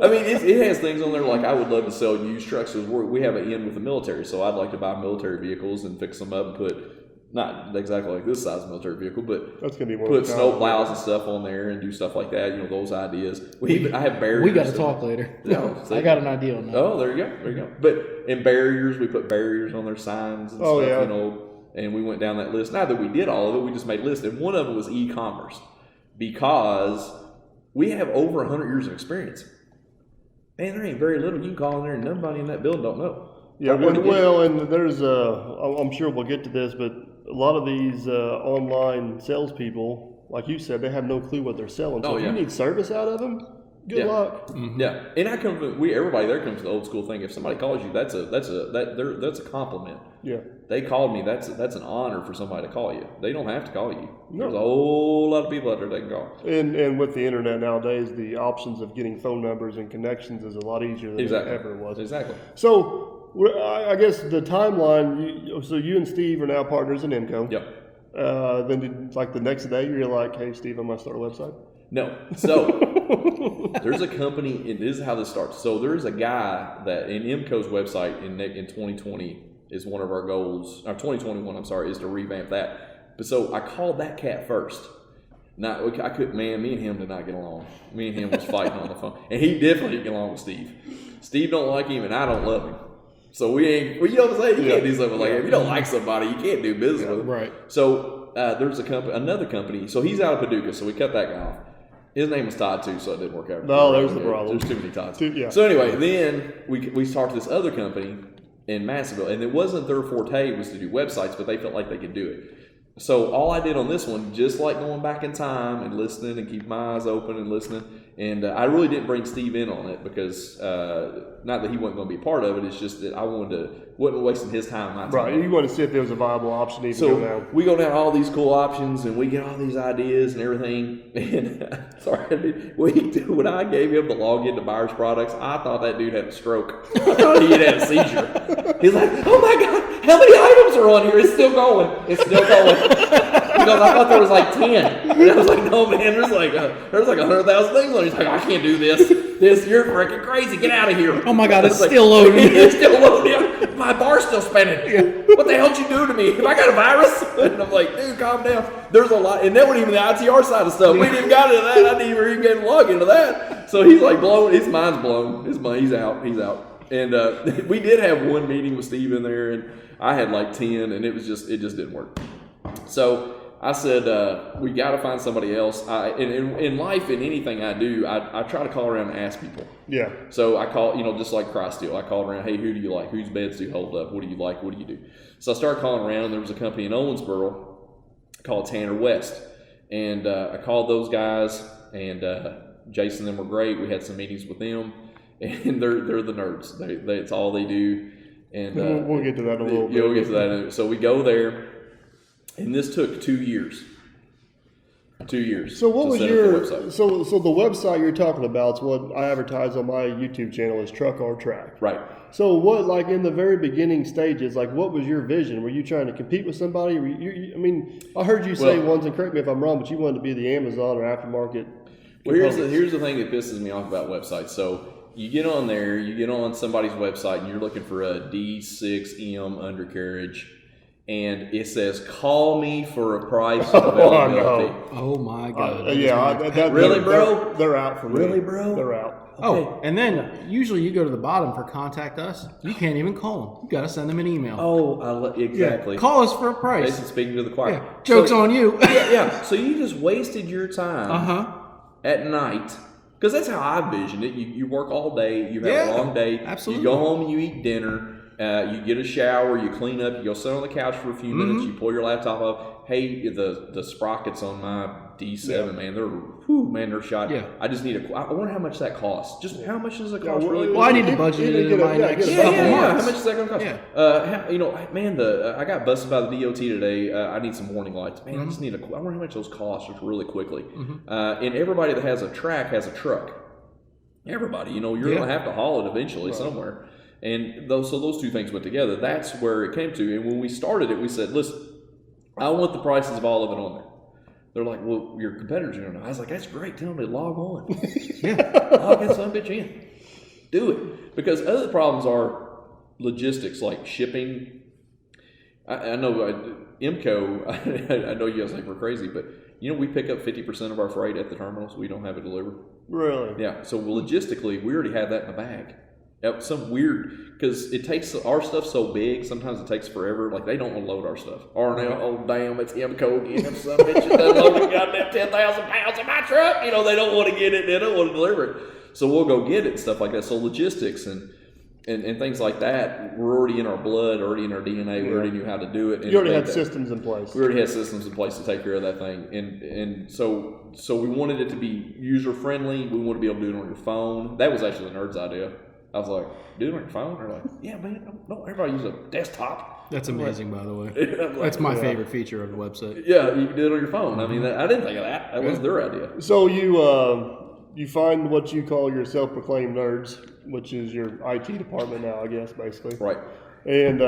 I mean, it has things on there like I would love to sell used trucks because we have an in with the military, so I'd like to buy military vehicles and fix them up and put, not exactly like this size military vehicle, but that's gonna be put snow plows and stuff on there and do stuff like that. You know, those ideas. I have barriers. We got to talk later. I got an idea on that. Oh, there you go. But in barriers, we put barriers on their signs and stuff. Yeah. You know. And we went down that list. Not that we did all of it, we just made lists. And one of them was e-commerce because we have over 100 years of experience. Man, there ain't very little you can call in there and nobody in that building don't know. Yeah, and there's, I'm sure we'll get to this, but a lot of these online salespeople, like you said, they have no clue what they're selling. So if you need service out of them, good luck. Mm-hmm. Yeah, and I come from everybody there comes to the old school thing. If somebody calls you, that's a compliment. Yeah, they called me. That's an honor for somebody to call you. They don't have to call you. No. There's a whole lot of people out there they can call. And with the internet nowadays, the options of getting phone numbers and connections is a lot easier than it ever was. Exactly. So I guess the timeline. So you and Steve are now partners in IMCO. Yep. Then the next day, you're like, "Hey, Steve, I'm gonna start a website." No. So there's a company, and this is how this starts. So there's a guy that in IMCO's website in 2020 is one of our goals, or 2021, I'm sorry, is to revamp that. But so I called that cat first. Now, me and him did not get along. Me and him was fighting on the phone. And he definitely didn't get along with Steve. Steve don't like him, and I don't love him. So we ain't, you know what I'm saying? You can't do something like that. If you don't like somebody, you can't do business with them. Right. So there's another company. So he's out of Paducah, so we cut that guy off. His name was Todd too, so it didn't work out. No, there's the problem. There's too many Todds. So anyway, then we started this other company in Massillville, and it wasn't their forte was to do websites, but they felt like they could do it. So all I did on this one, just like going back in time and listening and keep my eyes open and listening, and I really didn't bring Steve in on it because not that he wasn't going to be a part of it, it's just that I wasn't wasting his time. My time. Right, you want to see if there was a viable option to go down. We go down all these cool options and we get all these ideas and everything. And when I gave him the login to Buyers Products, I thought that dude had a stroke. I thought he had a seizure. He's like, "Oh my God, how many items are on here? It's still going. It's still going." Because I thought there was like 10. And I was like, "No, man, there's like 100,000 things on here." He's like, "I can't do this. You're freaking crazy. Get out of here." Oh my God, it's still loading. It's still loading. My bar's still spinning. What the hell did you do to me? Have I got a virus? And I'm like, "Dude, calm down." There's a lot, and that wasn't even the ITR side of stuff. We didn't got into that. I didn't even get log into that. So he's like blown. His mind's blown. He's out. And we did have one meeting with Steve in there, and I had like 10, and it just didn't work. So I said, we got to find somebody else. In life, in anything I do, I try to call around and ask people. Yeah. So I call, just like Christeel, I called around, "Hey, who do you like? Whose beds do you hold up? What do you like? What do you do?" So I started calling around, and there was a company in Owensboro called Tanner West. And I called those guys, and Jason and them were great. We had some meetings with them, and they're the nerds. It's all they do. And we'll get to that in a little bit. Yeah, we'll get to that. So we go there. And this took 2 years. 2 years. So what was your so the website you're talking about is what I advertise on my YouTube channel is Truck or Track. Right. So what, like in the very beginning stages, like what was your vision? Were you trying to compete with somebody? I heard you say once, and correct me if I'm wrong, but you wanted to be the Amazon or aftermarket. Well, here's the thing that pisses me off about websites. So you get on there, you get on somebody's website, and you're looking for a D6M undercarriage. And it says, "Call me for a price of availability." Oh my God! Really, bro? They're out for me. Really, bro? They're out. Okay. Oh, and then usually you go to the bottom for contact us. You can't even call them. You got to send them an email. Oh, exactly. Yeah. Call us for a price. Jason speaking to the choir. Yeah. Joke's on you. Yeah. So you just wasted your time at night. Because that's how I vision it. You work all day. You have a long day. Absolutely. You go home and you eat dinner. You get a shower, you clean up, you go sit on the couch for a few minutes, you pull your laptop up. "Hey, the sprockets on my D7, man. They're shot. Yeah. I just need I wonder how much that costs. Just how much does it cost? Really? Well, I need to budget it in my next couple months. How much is that going to cost? Yeah. Man, I got busted by the DOT today. I need some warning lights. Man, I just need I wonder how much those cost just really quickly. And everybody that has a track has a truck. Everybody, you're going to have to haul it eventually somewhere. And those two things went together. That's where it came to. And when we started it, we said, listen, I want the prices of all of it on there. They're like, well, your competitors are on. I was like, that's great. Tell them to log on. Log that son of a bitch in. Do it. Because other problems are logistics, like shipping. I know IMCO, I know you guys think we're crazy, but we pick up 50% of our freight at the terminals. We don't have it delivered. Really? Yeah. So logistically, we already have that in the bag. Some weird, because it takes, our stuff's so big, sometimes it takes forever. Like, they don't unload our stuff. Or now, oh, damn, it's IMCO again. Some bitch is unloading goddamn 10,000 pounds in my truck. They don't want to get it. They don't want to deliver it. So we'll go get it and stuff like that. So logistics and things like that, we're already in our blood, already in our DNA. We already knew how to do it. You already had systems in place. We already had systems in place to take care of that thing. And so we wanted it to be user-friendly. We wanted to be able to do it on your phone. That was actually the nerd's idea. I was like, do it on your phone? They're like, yeah, man, don't everybody use a desktop. That's amazing, by the way. That's my favorite feature of the website. Yeah, you can do it on your phone. I mean, I didn't think of that. That was their idea. So you find what you call your self-proclaimed nerds, which is your IT department now, I guess, basically. Right. And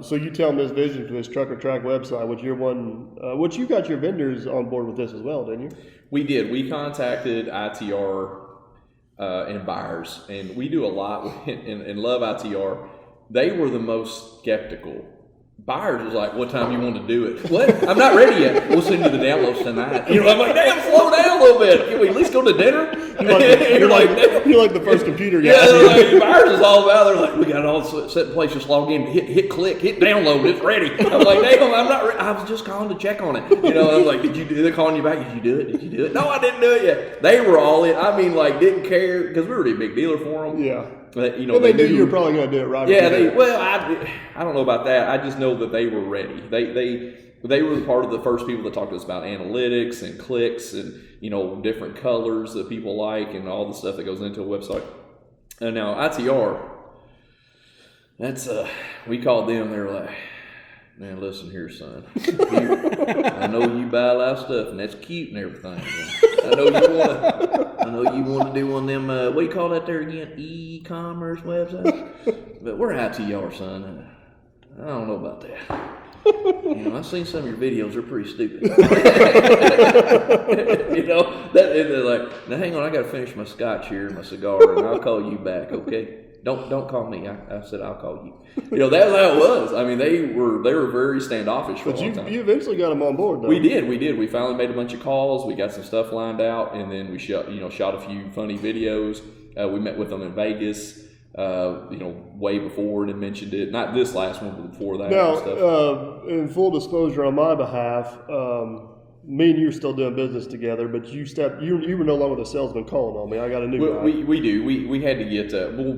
so you tell them this vision for this Trucker Track website, which you got your vendors on board with this as well, didn't you? We did. We contacted ITR and buyers, and we do a lot and love ITR. They were the most skeptical. Buyers was like, what time you want to do it? What? I'm not ready yet. We'll send you the downloads tonight. I'm like, damn, slow down a little bit. Can we at least go to dinner? You're like the first computer guy. Yeah, buyers is all about. They're like, we got it all set in place. Just log in, hit click, hit download. It's ready. I'm like, damn, I'm not ready. I was just calling to check on it. I'm like, did you do it? They're calling you back. Did you do it? Did you do it? No, I didn't do it yet. They were all in. I mean, like, didn't care because we were a big dealer for them. Yeah. But, they knew you were probably going to do it right. Yeah, I don't know about that. I just know that they were ready. They were part of the first people that talked to us about analytics and clicks and different colors that people like and all the stuff that goes into a website. And now ITR, that's we called them. They were like, man, listen here, son. I know you buy a lot of stuff and that's cute and everything. I know you want to do one of them. What do you call that there again? E-commerce websites. But we're ITR, son. I don't know about that. I've seen some of your videos. They're pretty stupid. They're like, now hang on. I got to finish my scotch here, my cigar, and I'll call you back. Okay. Don't call me. I said I'll call you. That's how it was. I mean, they were very standoffish for a long time. You eventually got them on board, though. We did. We finally made a bunch of calls. We got some stuff lined out, and then we shot a few funny videos. We met with them in Vegas. Way before and mentioned it. Not this last one, but before that. Now, in full disclosure on my behalf, me and you are still doing business together, but you were no longer the salesman calling on me. I got a new guy. We do. We had to get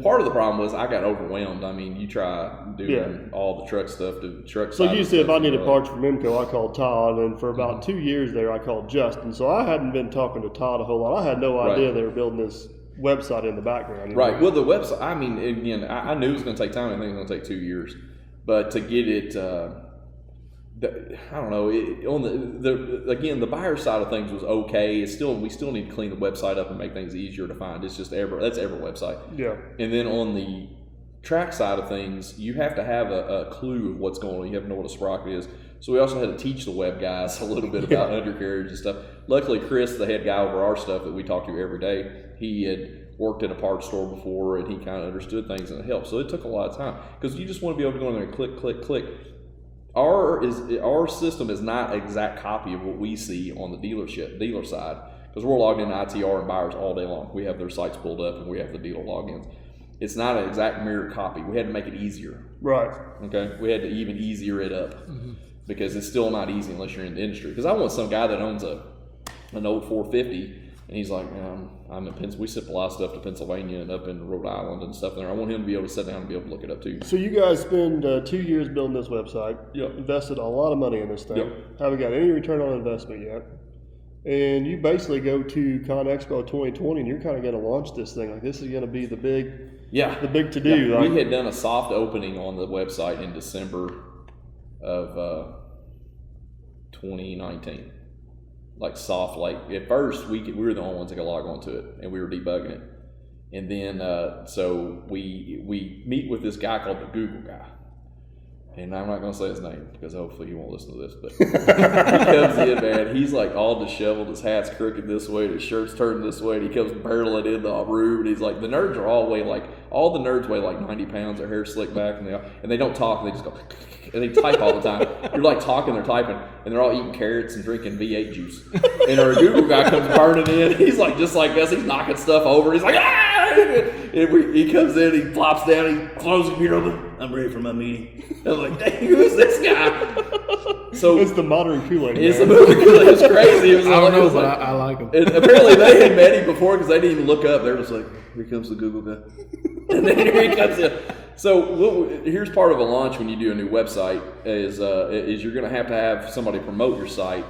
part of the problem was I got overwhelmed. I mean, you try doing all the truck stuff, So you said if I needed parts from IMCO, I called Todd, and for about 2 years there, I called Justin. So I hadn't been talking to Todd a whole lot. I had no idea they were building this website in the background. Right. Well, the website, I mean, again, I knew it was going to take time. I think it was going to take 2 years. But to get it, I don't know, on the buyer side of things was okay. We still need to clean the website up and make things easier to find. It's just that's every website. Yeah. And then on the track side of things, you have to have a clue of what's going on. You have to know what a sprocket is. So we also had to teach the web guys a little bit about undercarriage and stuff. Luckily, Chris, the head guy over our stuff that we talk to every day, he had worked at a parts store before and he kind of understood things and it helped. So it took a lot of time because you just want to be able to go in there and click, click, click. Our system is not an exact copy of what we see on the dealer side because we're logged into ITR and buyers all day long. We have their sites pulled up and we have the dealer logins. It's not an exact mirror copy. We had to make it easier. Right. Okay. We had to even easier it up because it's still not easy unless you're in the industry. Because I want some guy that owns an old 450 and he's like, I'm in Pennsylvania. We ship a lot of stuff to Pennsylvania and up in Rhode Island and stuff there. I want him to be able to sit down and be able to look it up too. So you guys spend 2 years building this website. Yep. Invested a lot of money in this thing. Yep. Haven't got any return on investment yet. And you basically go to ConExpo 2020, and you're kind of going to launch this thing. Like, this is going to be the big to do. Yeah. Like, We had done a soft opening on the website in December of 2019. Like soft, like at first we were the only ones that could log onto it, and we were debugging it. And then so we meet with this guy called the Google guy. And I'm not going to say his name because hopefully he won't listen to this, but he comes in, man. He's like all disheveled. His hat's crooked this way. His shirt's turned this way. And he comes barreling in the room. And he's like, the nerds are all the nerds weigh like 90 pounds. Their hair's slicked back and they don't talk. They just go, and they type all the time. You're like talking, they're typing, and they're all eating carrots and drinking V8 juice. And our Google guy comes burning in. He's like, just like us. He's knocking stuff over. He's like, ah! And he comes in, he flops down, he closes the computer open. I'm ready for my meeting. I'm like, dang, who's this guy? So it's the modern Kool-Aid. It's the modern Kool-Aid. It was crazy. It was I don't know, but I like him. And apparently they had met him before because they didn't even look up. They were just like, here comes the Google guy. And then here he comes in. So here's part of a launch when you do a new website is you're going to have somebody promote your site,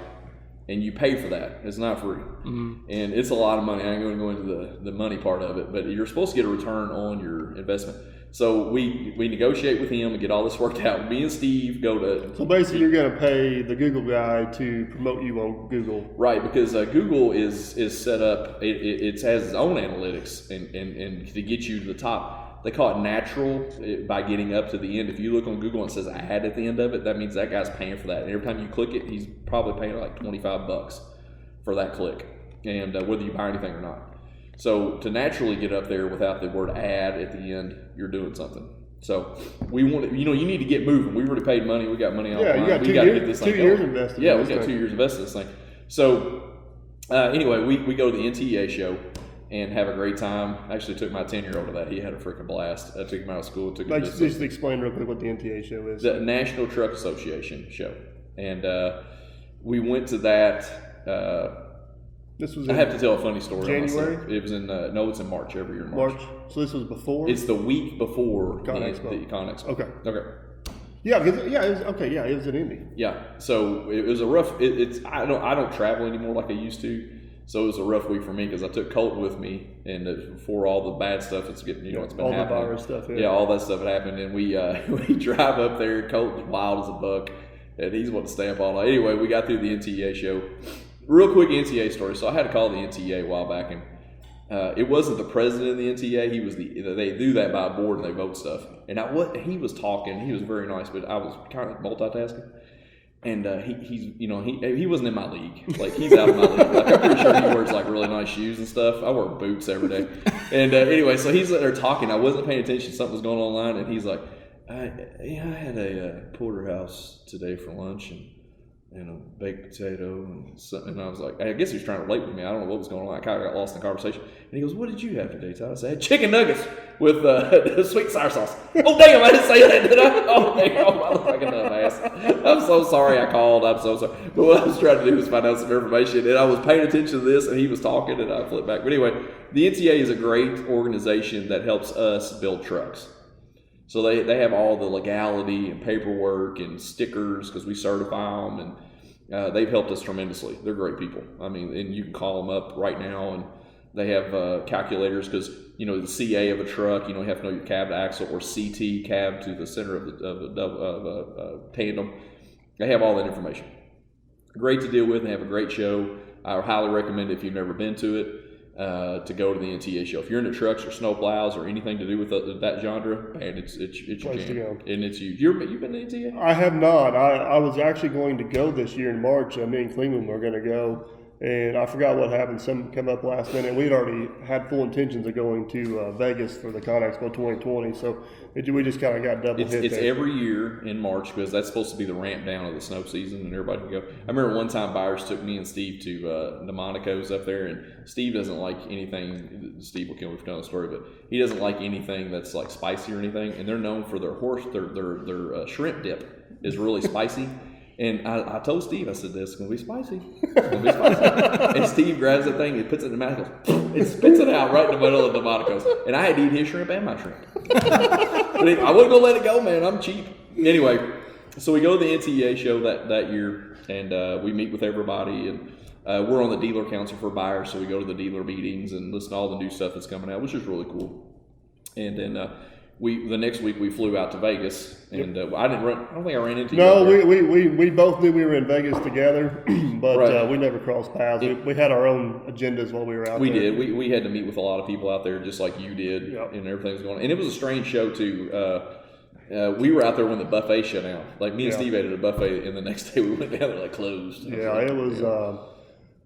and you pay for that. It's not free. Mm-hmm. And it's a lot of money. I ain't going to go into the money part of it, but you're supposed to get a return on your investment. So we negotiate with him and get all this worked out. Me and Steve go to... So basically you're going to pay the Google guy to promote you on Google. Right, because Google is set up, it has its own analytics and to get you to the top. They call it natural by getting up to the end. If you look on Google and it says ad at the end of it, that means that guy's paying for that. And every time you click it, he's probably paying like $25 for that click, and whether you buy anything or not. So to naturally get up there without the word ad at the end, you're doing something. So we want to, you need to get moving. We already paid money. We got money on the line. You got we got to get this thing 2 years going. invested. Yeah, we got 2 years invested in this thing. So anyway, we go to the NTEA show and have a great time. I actually took my 10-year-old to that. He had a freaking blast. I took him out of school. Just explain real quick what the NTA show is. The National Truck Association show. And we went to that. This was I have to tell a funny story. January? It was in, it's in March, every year in March. So this was before? It's the week before ConExpo. the ConExpo. Okay. Yeah, it was in Indy. Yeah, so it was a rough. I don't travel anymore like I used to, so it was a rough week for me because I took Colt with me, and before all the bad stuff it's getting, it's been all happening. All the virus stuff. Yeah, all that stuff had happened, and we drive up there. Colt was wild as a buck, and he's wanting to stay up all night. Anyway, we got through the NTA show. Real quick NTA story. So I had to call the NTA a while back, and it wasn't the president of the NTA. He was they do that by a board and they vote stuff. And he was talking. He was very nice, but I was kind of multitasking. And he wasn't in my league. Like, he's out of my league. Like, I'm pretty sure he wears like really nice shoes and stuff. I wear boots every day. And anyway, so he's there talking. I wasn't paying attention. Something was going on online, and he's like, I had a porterhouse today for lunch and a baked potato and I was like, I guess he was trying to relate with me. I don't know what was going on. I kind of got lost in the conversation. And he goes, "What did you have today, Todd?" I said, "I had chicken nuggets with sweet and sour sauce." Oh, damn, I didn't say that, did I? Oh, damn, motherfucking dumbass. I'm so sorry I called. I'm so sorry. But what I was trying to do was find out some information, and I was paying attention to this, and he was talking, and I flipped back. But anyway, the NTA is a great organization that helps us build trucks. So they have all the legality and paperwork and stickers because we certify them, and they've helped us tremendously. They're great people. I mean, and you can call them up right now, and they have calculators because, the CA of a truck, you have to know your cab to axle, or CT, cab to the center of the tandem. They have all that information. Great to deal with. They have a great show. I highly recommend it if you've never been to it. To go to the NTA show. If you're into trucks or snow plows or anything to do with that genre, man, it's your jam. And it's you. You've been to NTA? I have not. I was actually going to go this year in March. Me and Cleveland were going to go, and I forgot what happened. Some come up last minute. We'd already had full intentions of going to Vegas for the ConExpo 2020, so we just kind of got double hit. It's there. every year in March because that's supposed to be the ramp down of the snow season, and everybody can go. I remember one time Byers took me and Steve to the Monaco's up there, and Steve doesn't like anything. Steve will kill me for telling the story, but he doesn't like anything that's like spicy or anything, and they're known for their shrimp dip is really spicy. And I told Steve, I said, "This is going to be spicy. It's going to be spicy." And Steve grabs that thing, and puts it in the mouth, and spits it out right in the middle of the Monaco's. And I had to eat his shrimp and my shrimp. But I wasn't going to let it go, man. I'm cheap. Anyway, so we go to the NTA show that year, and we meet with everybody. And we're on the dealer council for buyers, so we go to the dealer meetings and listen to all the new stuff that's coming out, which is really cool. And then the next week we flew out to Vegas, and I don't think I ran into you. No, we both knew we were in Vegas together, but Right. We never crossed paths. We had our own agendas while we were out there. We did. We had to meet with a lot of people out there, just like you did, and everything was going on. And it was a strange show too. We were out there when the buffet shut down. Like me and Steve ate at a buffet, and the next day we went down there like closed. Yeah, it was.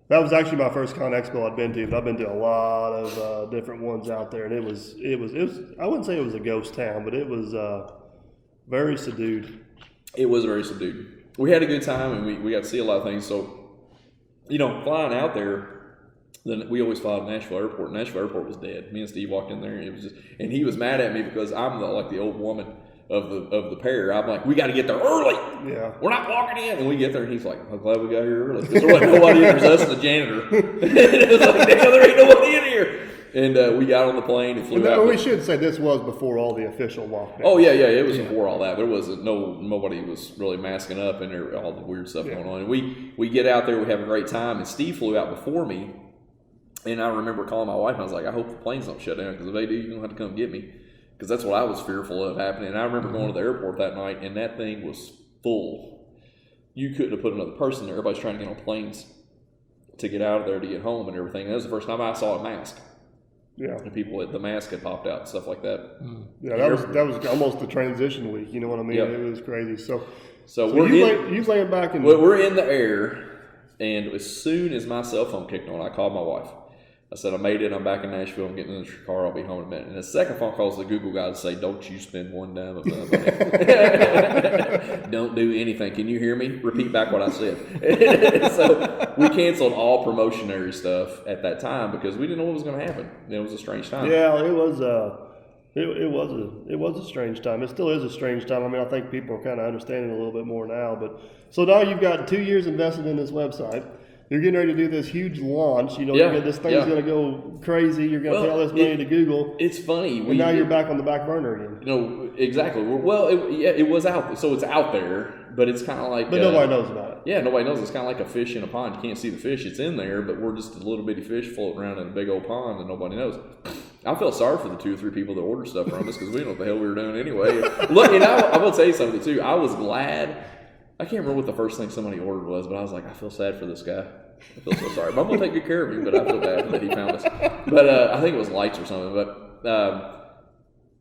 That was actually my first ConExpo I'd been to, but I've been to a lot of different ones out there, and it was. I wouldn't say it was a ghost town, but it was very subdued. It was very subdued. We had a good time, and we got to see a lot of things. So, flying out there, then we always fly to Nashville Airport. Nashville Airport was dead. Me and Steve walked in there, and it was and he was mad at me because I'm the old woman of the pair. I'm like, we got to get there early. Yeah, we're not walking in, and we get there, and he's like, I'm glad we got here early because there wasn't nobody in. There's us and the janitor. It was like, damn, there ain't nobody in here. And we got on the plane and flew out. We should say this was before all the official lockdown. Oh yeah, it was before all that. There wasn't nobody was really masking up and there all the weird stuff going on. And we get out there, we have a great time, and Steve flew out before me. And I remember calling my wife, and I was like, I hope the planes don't shut down because if they do, you're gonna have to come get me. Because that's what I was fearful of happening. And I remember going to the airport that night, and that thing was full. You couldn't have put another person there. Everybody's trying to get on planes to get out of there to get home and everything. And that was the first time I saw a mask. Yeah, and the mask had popped out and stuff like that. Yeah, that was almost the transition week. You know what I mean? Yep. It was crazy. So you laying back and we're in the air, and as soon as my cell phone kicked on, I called my wife. I said, I made it. I'm back in Nashville. I'm getting in the car. I'll be home in a minute. And the second phone call is the Google guy to say, don't you spend one dime of money. Don't do anything. Can you hear me? Repeat back what I said. So we canceled all promotionary stuff at that time because we didn't know what was going to happen. It was a strange time. Yeah, it was. It was a strange time. It still is a strange time. I mean, I think people are kind of understanding a little bit more now. But so now you've got 2 years invested in this website. You're getting ready to do this huge launch. This thing's going to go crazy. You're going to pay all this money to Google. It's funny. And now you're back on the back burner again. Exactly. Well, it was out. So it's out there, but it's kind of like. But nobody knows about it. Yeah, nobody knows. It's kind of like a fish in a pond. You can't see the fish. It's in there, but we're just a little bitty fish floating around in a big old pond, and nobody knows. I felt sorry for the 2 or 3 people that ordered stuff from us because we didn't know what the hell we were doing anyway. Look, and I'm going to tell you something too. I was glad. I can't remember what the first thing somebody ordered was, but I was like, I feel sad for this guy. I feel so sorry. But I'm going to take good care of him, but I feel bad that he found us. But I think it was lights or something. But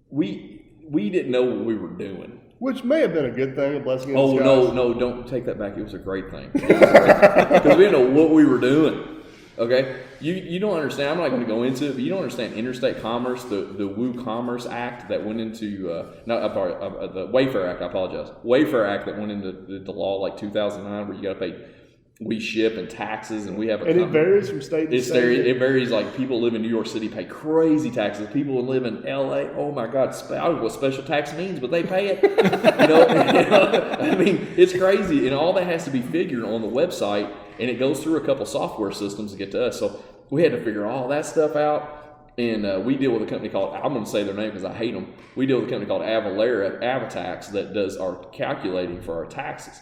we didn't know what we were doing. Which may have been a good thing, a blessing in disguise. No, don't take that back. It was a great thing. Because we didn't know what we were doing. Okay? You don't understand. I'm not going to go into it, but you don't understand interstate commerce, the WooCommerce Act that went into, the Wayfair Act, I apologize. Wayfair Act that went into the law like 2009 where you got to pay we ship and taxes, and we have a and company. It varies from state to state. It varies. Like people live in New York City pay crazy taxes. People who live in LA, oh my God, I don't know what special tax means, but they pay it. I mean, it's crazy, and all that has to be figured on the website, and it goes through a couple software systems to get to us. So we had to figure all that stuff out, and we deal with a company called, I'm going to say their name because I hate them. We deal with a company called Avatax that does our calculating for our taxes.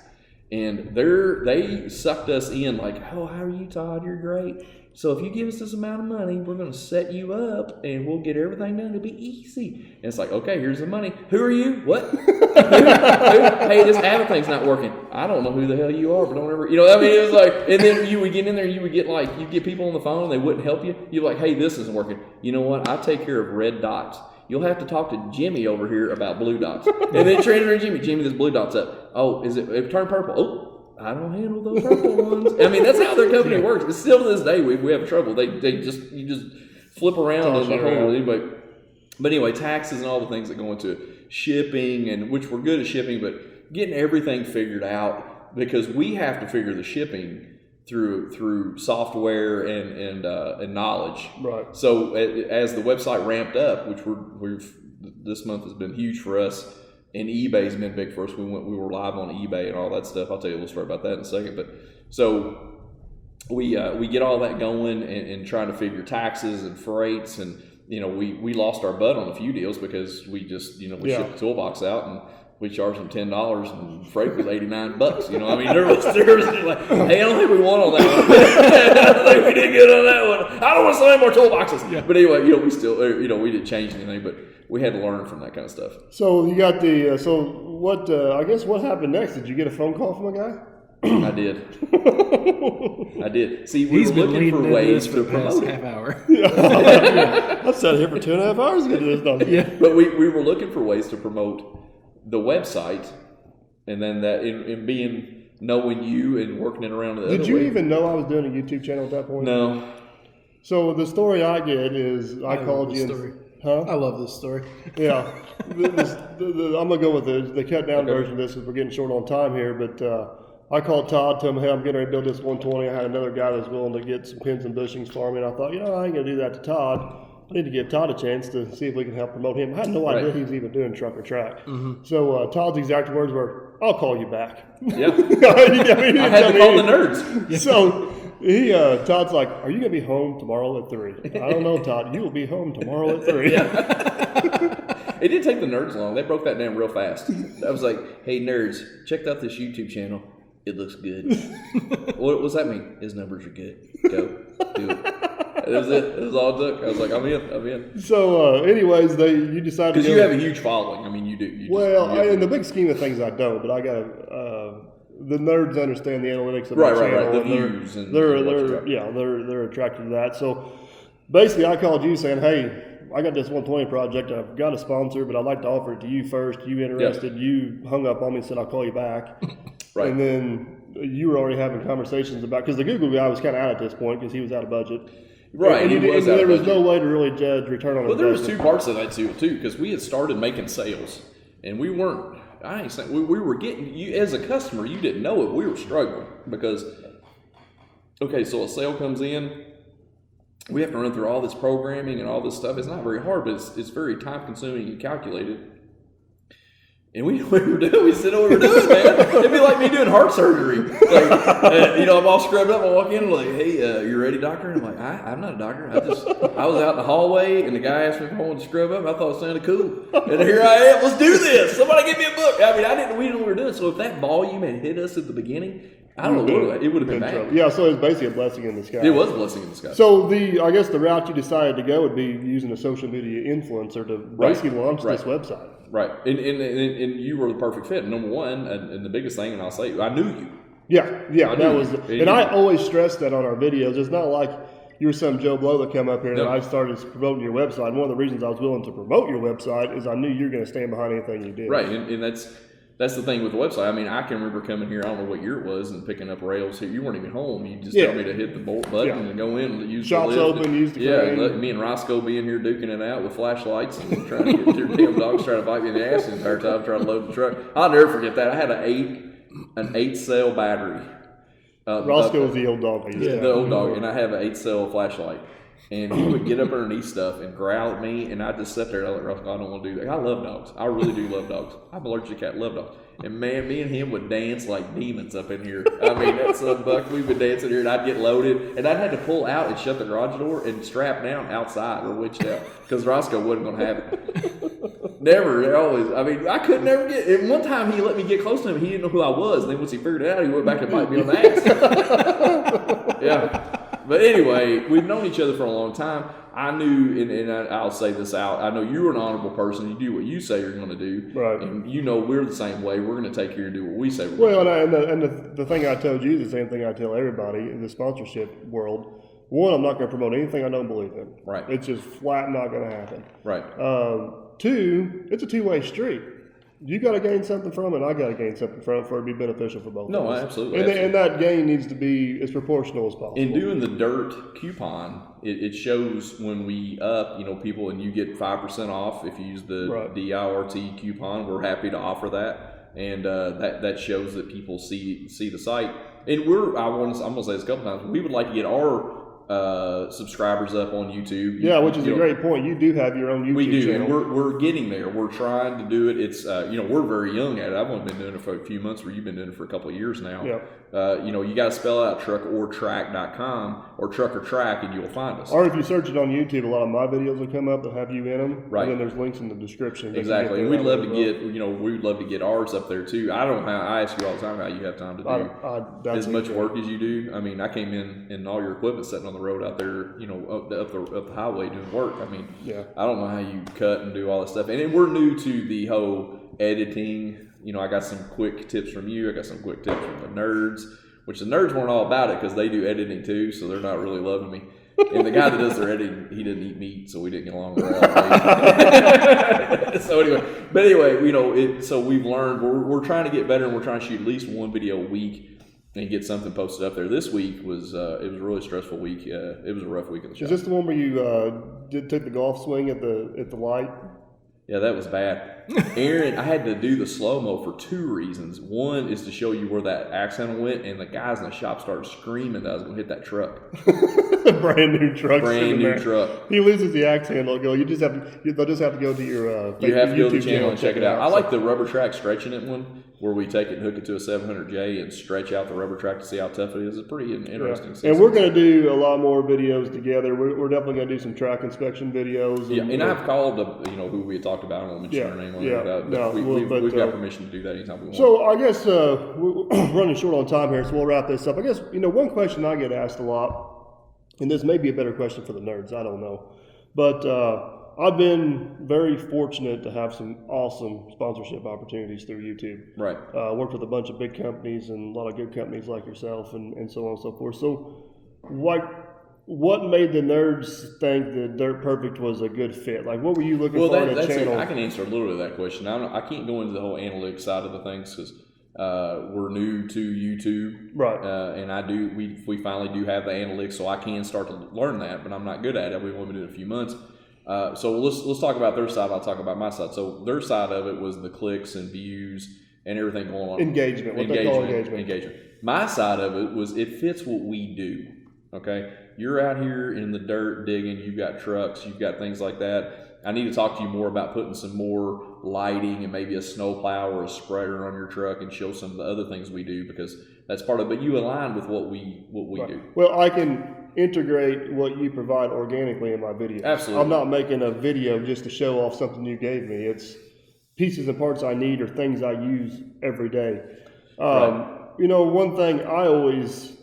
And they sucked us in like, oh, how are you, Todd? You're great. So if you give us this amount of money, we're going to set you up and we'll get everything done. It'll be easy. And it's like, okay, here's the money. Who are you? What? Who? Hey, this Avid thing's not working. I don't know who the hell you are, but don't ever, it was like, and then you would get in there, you would get people on the phone, they wouldn't help you. You're like, hey, this isn't working. You know what? I take care of red dots. You'll have to talk to Jimmy over here about blue dots. And then trainer and Jimmy, this blue dot's up. Oh, it turned purple? Oh, I don't handle those purple ones. I mean, that's how their company works. But still to this day, we have trouble. You just flip around in the whole anyway. But anyway, taxes and all the things that go into shipping, and which we're good at shipping, but getting everything figured out because we have to figure the shipping through software and knowledge. Right. So as the website ramped up, which we've this month has been huge for us, and eBay's been big for us. We were live on eBay and all that stuff. I'll tell you a little story about that in a second. But so we get all that going and trying to figure taxes and freights, and we lost our butt on a few deals because we just shipped the toolbox out, we charged them $10 and freight was $89. You know, I mean, there was like, hey, I don't think we won on that one. I don't think we did good on that one. I don't want to sell any more toolboxes. Yeah. But anyway, you know, we still, you know, we didn't change anything, but we had to learn from that kind of stuff. So you got the so what? I guess what happened next? Did you get a phone call from a guy? I did. I did. See, we were looking for ways to promote half hour. I've sat here for 2.5 hours to get this done. Yeah. But we were looking for ways to promote the website, and then that in being knowing you and working it around the other Did you way. even know I was doing a YouTube channel at that point? No. So the story I get is I called you. Story. Huh? I love this story. Yeah. I'm going to go with the cut down version of this because we're getting short on time here. But I called Todd, told him, hey, I'm getting ready to build this 120. I had another guy that was willing to get some pins and bushings for me. And I thought, I ain't going to do that to Todd. I need to give Todd a chance to see if we can help promote him. I had no idea he was even doing truck or track. Mm-hmm. So Todd's exact words were, I'll call you back. Yeah. I had to call the nerds. So Todd's like, are you going to be home tomorrow at 3? I don't know, Todd. You will be home tomorrow at 3. Yeah. It didn't take the nerds long. They broke that down real fast. I was like, hey, nerds, check out this YouTube channel. It looks good. What does that mean? His numbers are good. Go. Do it. That was it. It was all it took. I was like, I'm in. So, anyways, you decided because you have a huge following. I mean, you do. In the big scheme of things, I don't. But I got the nerds understand the analytics of my channel. Right. The views and they're attracted to that. So, basically, I called you saying, hey, I got this 120 project. I've got a sponsor, but I'd like to offer it to you first. You interested? Yep. You hung up on me and said, I'll call you back. Right. And then you were already having conversations about, because the Google guy was kind of out at this point because he was out of budget. Right. And there was no way to really judge return on investment. Well, there was two parts of that too, because we had started making sales, and we weren't. I ain't saying we were getting you as a customer. You didn't know it. We were struggling because, okay, so a sale comes in. We have to run through all this programming and all this stuff. It's not very hard, but it's very time consuming and calculated. And we said what we were doing, man. It'd be like me doing heart surgery. Like, I'm all scrubbed up. I walk in and like, hey, you ready, doctor? And I'm like, I'm not a doctor. I was out in the hallway and the guy asked me if I wanted to scrub up. I thought it sounded cool. And here I am. Let's do this. Somebody give me a book. I mean, we didn't know what we were doing. So if that volume had hit us at the beginning, I don't know what it would have been bad. Yeah, so it was basically a blessing in disguise. It was a blessing in disguise. So I guess the route you decided to go would be using a social media influencer to basically launch this website. Right, and you were the perfect fit. Number one, and the biggest thing, and I'll say, I knew you. Yeah, that was, and I always stress that on our videos. It's not like you were some Joe Blow that come up here and I started promoting your website. And one of the reasons I was willing to promote your website is I knew you were going to stand behind anything you did. Right, and that's the thing with the website. I mean, I can remember coming here, I don't know what year it was, and picking up rails here. You weren't even home. You just told me to hit the button and go in and use Shops the lift. Open, use the crane. Me and Roscoe being here duking it out with flashlights and trying to get your damn dogs trying to bite me in the ass the entire time trying to load the truck. I'll never forget that. I had an 8-cell battery. Roscoe was the old dog. The old dog, and I have an 8-cell flashlight. And he would get up underneath stuff and growl at me, and I'd just sit there and I'm like, Roscoe, I don't want to do that. I love dogs. I really do love dogs. I'm allergic to cats. Love dogs. And man, me and him would dance like demons up in here. I mean, that son buck, we would dance in here, and I'd get loaded, and I'd have to pull out and shut the garage door and strap down outside or witched out because Roscoe wasn't going to have it. Never, always. I mean, I could never get. And one time he let me get close to him. He didn't know who I was. And then once he figured it out, he went back and bite me on the ass. Yeah. But anyway, we've known each other for a long time. I knew, and I'll say this out, I know you're an honorable person. You do what you say you're going to do. Right. And we're the same way. We're going to take care and do what we say we're going to do. And the thing I told you is the same thing I tell everybody in the sponsorship world. One, I'm not going to promote anything I don't believe in. Right. It's just flat not going to happen. Right. Two, it's a two-way street. You got to gain something from it, I got to gain something from it for it to be beneficial for both of us. No, absolutely. And that gain needs to be as proportional as possible. In doing the dirt coupon, it shows when we up, people, and you get 5% off if you use the DIRT coupon. We're happy to offer that. And that shows that people see the site. And I'm going to say this a couple times, we would like to get our subscribers up on YouTube. Yeah, which is a great point. You do have your own YouTube we do, channel. and we're getting there. We're trying to do it. It's we're very young at it. I've only been doing it for a few months, where you've been doing it for a couple of years now. Yeah. You got to spell out truckortrack.com or truck or track, and you'll find us. Or if you search it on YouTube, a lot of my videos will come up that have you in them. Right. And then there's links in the description. Exactly. And we'd love to get, we'd love to get ours up there too. I don't know how, I ask you all the time how you have time to do as much work as you do. I mean, I came in and all your equipment sitting on the road out there, up the highway doing work. I mean, I don't know how you cut and do all this stuff. And we're new to the whole editing. I got some quick tips from you. I got some quick tips from the nerds, which the nerds weren't all about it because they do editing too, so they're not really loving me. And the guy that does their editing, he didn't eat meat, so we didn't get along very well. So anyway, so we've learned, we're trying to get better, and we're trying to shoot at least one video a week and get something posted up there. This week was it was a really stressful week. It was a rough week in the shop. Is this the one where you took the golf swing at the light? Yeah, that was bad. Aaron, I had to do the slow-mo for two reasons. One is to show you where that axe handle went, and the guys in the shop started screaming that I was going to hit that truck. Brand new truck. Brand new truck. He loses the axe handle. They'll just have to go to your you have to go to YouTube the channel and check it out. I So. like the rubber track stretching it one, where we take it and hook it to a 700J and stretch out the rubber track to see how tough it is. It's pretty interesting. And we're going to do a lot more videos together. We're definitely going to do some track inspection videos. And I've called who we had talked about. I don't want to mention her name on it. We've got permission to do that anytime we want. So I guess we're running short on time here, so we'll wrap this up. I guess one question I get asked a lot, and this may be a better question for the nerds, I don't know, but I've been very fortunate to have some awesome sponsorship opportunities through YouTube. Right. Worked with a bunch of big companies and a lot of good companies like yourself and so on and so forth. So what made the nerds think that Dirt Perfect was a good fit? Like, what were you looking for in a channel? I can answer a little bit of that question. I can't go into the whole analytics side of the things because we're new to YouTube, right? And we finally do have the analytics, so I can start to learn that, but I'm not good at it. We've only been doing it a few months. So let's talk about their side. I'll talk about my side. So their side of it was the clicks and views and everything going on. Engagement. What they call engagement. My side of it was it fits what we do. Okay, you're out here in the dirt digging. You've got trucks. You've got things like that. I need to talk to you more about putting some more lighting and maybe a snow plow or a spreader on your truck and show some of the other things we do because that's part of it. But you align with what we do. Well, I can integrate what you provide organically in my videos. Absolutely. I'm not making a video just to show off something you gave me. It's pieces and parts I need or things I use every day. Right. One thing I always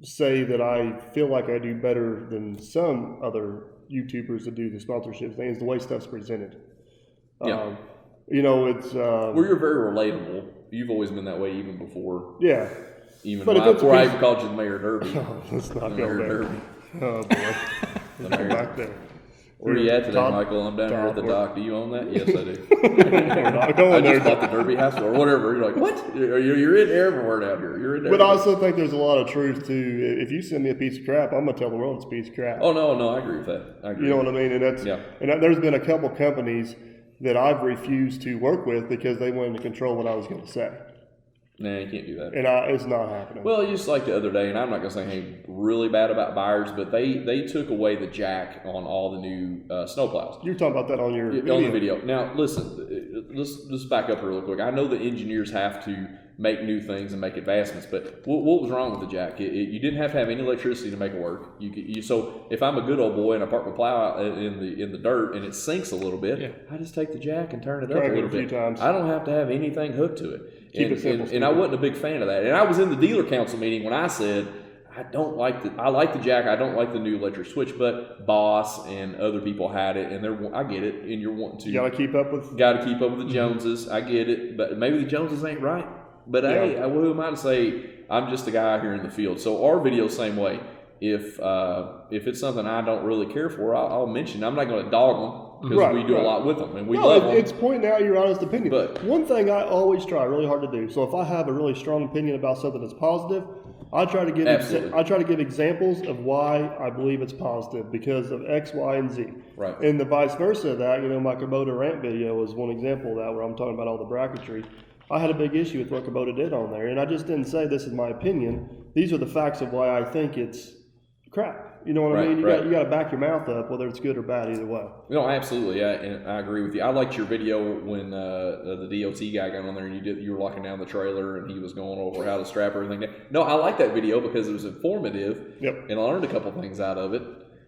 say that I feel like I do better than some other YouTubers that do the sponsorship thing is the way stuff's presented. Yeah. It's well, you're very relatable. You've always been that way even before. Yeah. Even before I even called you the Mayor Derby. Oh, let's not the go Mayor there. Derby. Oh boy. The Mayor. Back there. Where are you at today, Todd, Michael? I'm down here at the dock. Do you own that? Yes, I do. We're not going I there. just bought the Derby house or whatever. You're like, what? You're in everywhere down here. You're in there. But I also think there's a lot of truth to if you send me a piece of crap, I'm gonna tell the world it's a piece of crap. Oh no, I agree with that. I agree. You know what I mean? And there's been a couple companies that I've refused to work with because they wanted to control what I was going to say. Nah, you can't do that. And it's not happening. Well, just like the other day, and I'm not going to say anything really bad about buyers, but they took away the jack on all the new snowplows. You were talking about that on your video. On the video. Now, listen, let's back up real quick. I know the engineers have to make new things and make advancements, but what was wrong with the jack? You didn't have to have any electricity to make it work. So if I'm a good old boy and I park my plow out in the dirt and it sinks a little bit, I just take the jack and turn it up a little bit. Times. I don't have to have anything hooked to it. Keep it simple. And I wasn't a big fan of that. And I was in the dealer council meeting when I said, I like the jack. I don't like the new electric switch, but Boss and other people had it, and I get it. And you're wanting to. You gotta keep up with the Joneses. I get it, but maybe the Joneses ain't right. But hey, who am I to say? I'm just a guy here in the field. So our video, same way. If it's something I don't really care for, I'll mention. I'm not going to dog them because we do a lot with them and we love them. It's pointing out your honest opinion. But one thing I always try really hard to do. So if I have a really strong opinion about something that's positive, I try to give examples of why I believe it's positive because of X, Y, and Z. Right. And the vice versa of that, my Kubota rant video was one example of that where I'm talking about all the bracketry. I had a big issue with what Kubota did on there, and I just didn't say this is my opinion. These are the facts of why I think it's crap. You know what I Right, mean? You right. got to back your mouth up, whether it's good or bad, either way. No, absolutely. And I agree with you. I liked your video when the DOT guy got on there and you were locking down the trailer and he was going over how to strap everything down. No, I like that video because it was informative. Yep. And I learned a couple things out of it.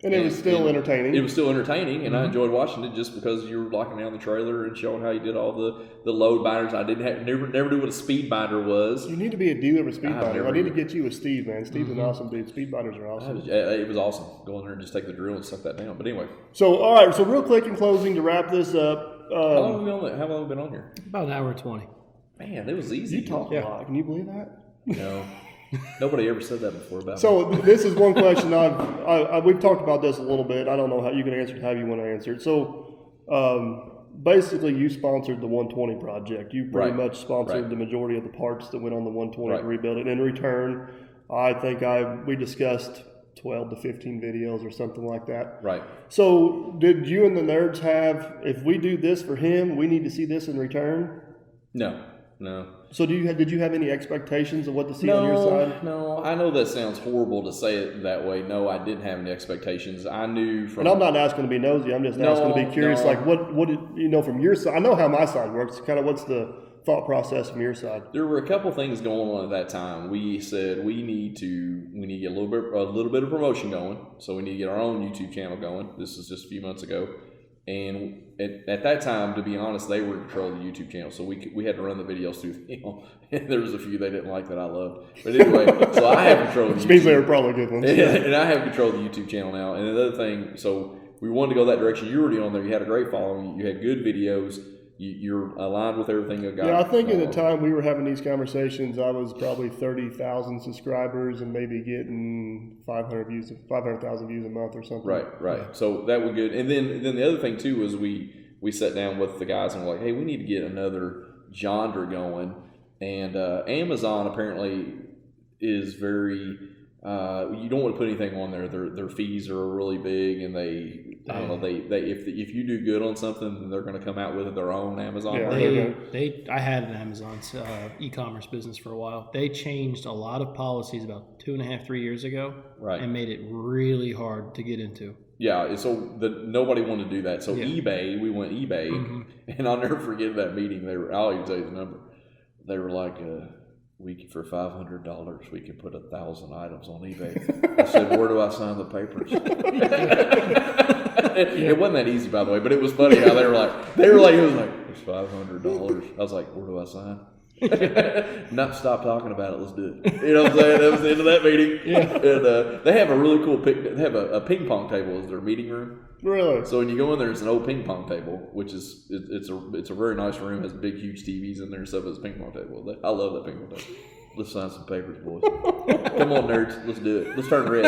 And it was still entertaining. It was still entertaining, and I enjoyed watching it just because you were locking down the trailer and showing how you did all the load binders. I never knew what a speed binder was. You need to be a dealer with speed binder. I need to either. get you with Steve, man. Steve's an awesome dude. Speed binders are awesome. It was awesome. Go in there and just take the drill and suck that down. But anyway, So, all right. So, real quick in closing to wrap this up. how long have we been on there? How long have we been on here? About an hour and 20. Man, it was easy. You talk a lot. Can you believe that? No, nobody ever said that before about me. So this is one question we've talked about this a little bit. I don't know how you can answer it, how you want to answer it. So basically, you sponsored the 120 project. You pretty much sponsored the majority of the parts that went on the 120 to rebuild it. In return, I think we discussed 12 to 15 videos or something like that. Right. So did you and the nerds have? If we do this for him, we need to see this in return. No. So did you have any expectations of what to see on your side? No, I know that sounds horrible to say it that way. No, I didn't have any expectations. I knew from... And I'm not asking to be nosy. I'm just asking to be curious. No. Like, what did you know from your side? I know how my side works. Kind of what's the thought process from your side? There were a couple things going on at that time. We said we need to get a little bit of promotion going. So we need to get our own YouTube channel going. This is just a few months ago. And at that time, to be honest, they were in control of the YouTube channel, so we had to run the videos through them. And there was a few they didn't like that I loved. But anyway, so I have control of the Which means YouTube. they were probably good ones. And I have control of the YouTube channel now. And the other thing, so we wanted to go that direction. You were already on there. You had a great following. You had good videos. You're aligned with everything that got. Yeah, I think at the time we were having these conversations, I was probably 30,000 subscribers and maybe getting 500,000 views a month or something. Right. So that was good. And then the other thing too was we sat down with the guys and were like, hey, we need to get another genre going. And Amazon apparently is very. You don't want to put anything on there. Their fees are really big, and I don't know. They if you do good on something, then they're going to come out with their own Amazon. I had an Amazon e-commerce business for a while. They changed a lot of policies about 2.5-3 years ago, and made it really hard to get into. Yeah, so nobody wanted to do that. So eBay, we went eBay, and I'll never forget that meeting. I'll even tell you the number. They were like. For $500, we can put 1,000 items on eBay. I said, where do I sign the papers? It wasn't that easy, by the way, but it was funny how they were like, it was like, it's $500. I was like, where do I sign? Not stop talking about it. Let's do it. You know what I'm saying? That was the end of that meeting. Yeah. And they have a really cool they have a ping pong table as their meeting room. Really? So when you go in there, it's an old ping pong table, which is it's a very nice room. Has big, huge TVs in there and stuff. It's a ping pong table. I love that ping pong table. Let's sign some papers, boys. Come on, nerds. Let's do it. Let's turn red.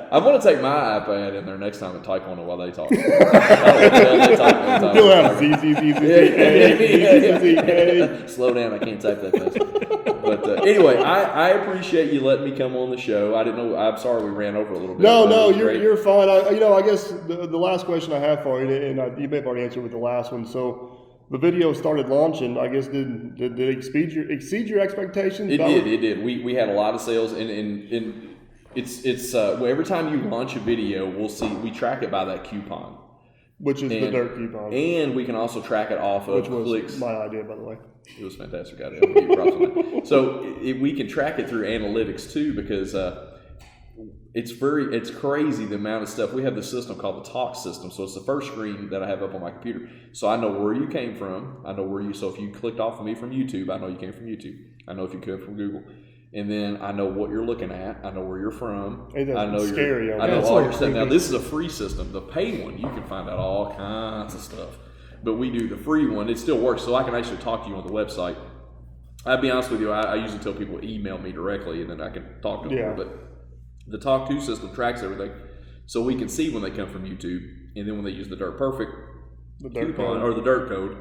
I'm going to take my iPad in there next time and type on it while they talk. You'll have Z. Slow down. I can't type that fast. But anyway, I appreciate you letting me come on the show. I didn't know. I'm sorry we ran over a little bit. No, you're fine. I guess the last question I have for you, and you may have already answered with the last one. So the video started launching. I guess did it exceed your expectations? It did. We had a lot of sales, and it's every time you launch a video, we track it by that coupon. Which is the dirt coupon. And we can also track it off of clicks. Which was my idea, by the way. It was fantastic. I'll give you props on that. So we can track it through analytics too, because it's crazy the amount of stuff. We have this system called the Talk system. So it's the first screen that I have up on my computer. So I know where you came from. So if you clicked off of me from YouTube, I know you came from YouTube. I know if you came from Google. And then I know what you're looking at. I know where you're from. I know all your stuff. Now, this is a free system. The pay one, you can find out all kinds of stuff. But we do the free one. It still works, so I can actually talk to you on the website. I'll be honest with you, I usually tell people email me directly, and then I can talk to them. Yeah. But the Talk To system tracks everything, so we can see when they come from YouTube, and then when they use the Dirt Perfect coupon or the Dirt code,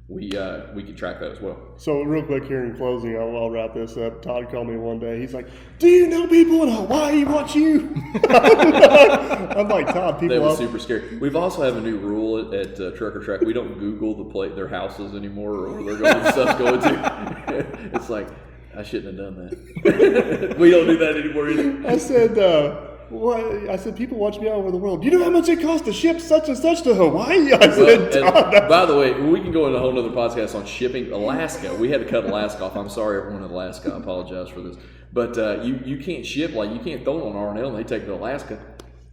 we can track that as well. So real quick here in closing, I'll wrap this up. Todd called me one day. He's like, "Do you know people in Hawaii watch you?" I'm like, Todd, people. That was super scary. We've also have a new rule at Truck or Track. We don't Google their houses anymore or where their stuff's going to. It's like, I shouldn't have done that. We don't do that anymore either. I said, Well, I said, people watch me all over the world. Do you know how much it costs to ship such and such to Hawaii? I said, Todd, by the way, we can go into a whole other podcast on shipping. Alaska, we had to cut Alaska off. I'm sorry, everyone in Alaska. I apologize for this. But you can't ship, like, you can't throw it on R&L and they take it to Alaska.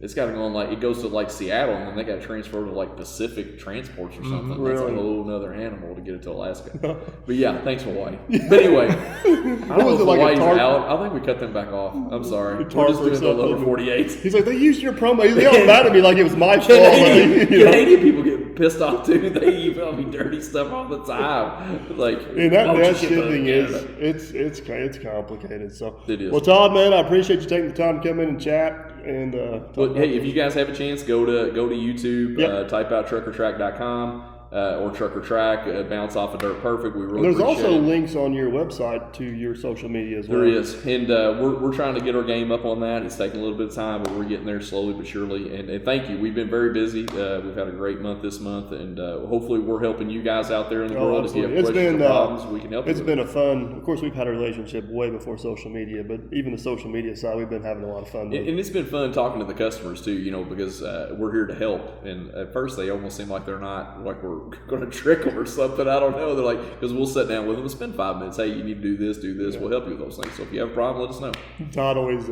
It's got to go on, like, it goes to, like, Seattle, and then they got to transfer to, like, Pacific Transports or something. Really? That's a whole other animal to get it to Alaska. But yeah, thanks, Hawaii. But anyway, I don't know if Hawaii's out. I think we cut them back off. I'm sorry. We're just doing the lower 48. He's like, they used your promo. He's yelling mad at me like it was my fault. Canadian people get pissed off, too. They email me dirty stuff all the time. Like, and that shipping it's complicated. So, it is. Well, Todd, man, I appreciate you taking the time to come in and chat. And well, hey, if you guys have a chance, go to YouTube, type out truckertrack.com or Trucker Track, bounce off of Dirt Perfect. We really There's appreciate also it. links on your website to your social media as well. There is, and we're trying to get our game up on that. It's taking a little bit of time, but we're getting there slowly but surely. And thank you. We've been very busy. We've had a great month this month, and hopefully we're helping you guys out there in the world. If you have questions or problems, we can help you. It's been a fun. Of course, we've had a relationship way before social media, but even the social media side, we've been having a lot of fun with. And it's been fun talking to the customers too, because we're here to help. And at first, they almost seem like they're not, like we're going to trick them or something. I don't know. They're like, because we'll sit down with them and spend 5 minutes. Hey, you need to do this. Yeah. We'll help you with those things. So if you have a problem, let us know. Todd always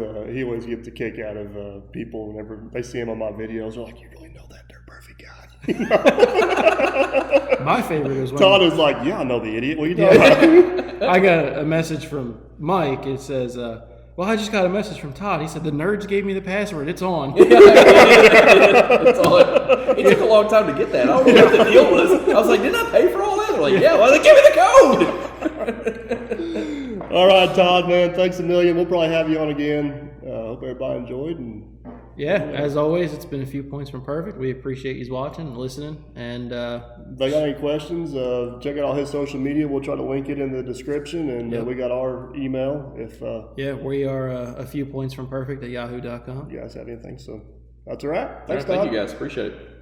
gets a kick out of people whenever they see him on my videos. They're like, you really know that Dirt Perfect guy. My favorite is when Todd is like, yeah, I know the idiot. What are you talking about? I got a message from Mike. It says, well, I just got a message from Todd. He said, the nerds gave me the password. It's on. It's on. It took a long time to get that. I don't know what the deal was. I was like, didn't I pay for all that? They're like, yeah, well, they give me the code. All right, Todd, man. Thanks a million. We'll probably have you on again. Hope everybody enjoyed. And yeah, as always, it's been a few points from perfect. We appreciate you watching and listening. And if they got any questions, check out all his social media. We'll try to link it in the description. And we got our email. If we are a few points from perfect at yahoo.com. You guys have anything? So that's all right. Thanks, Todd. Thank you, guys. Appreciate it.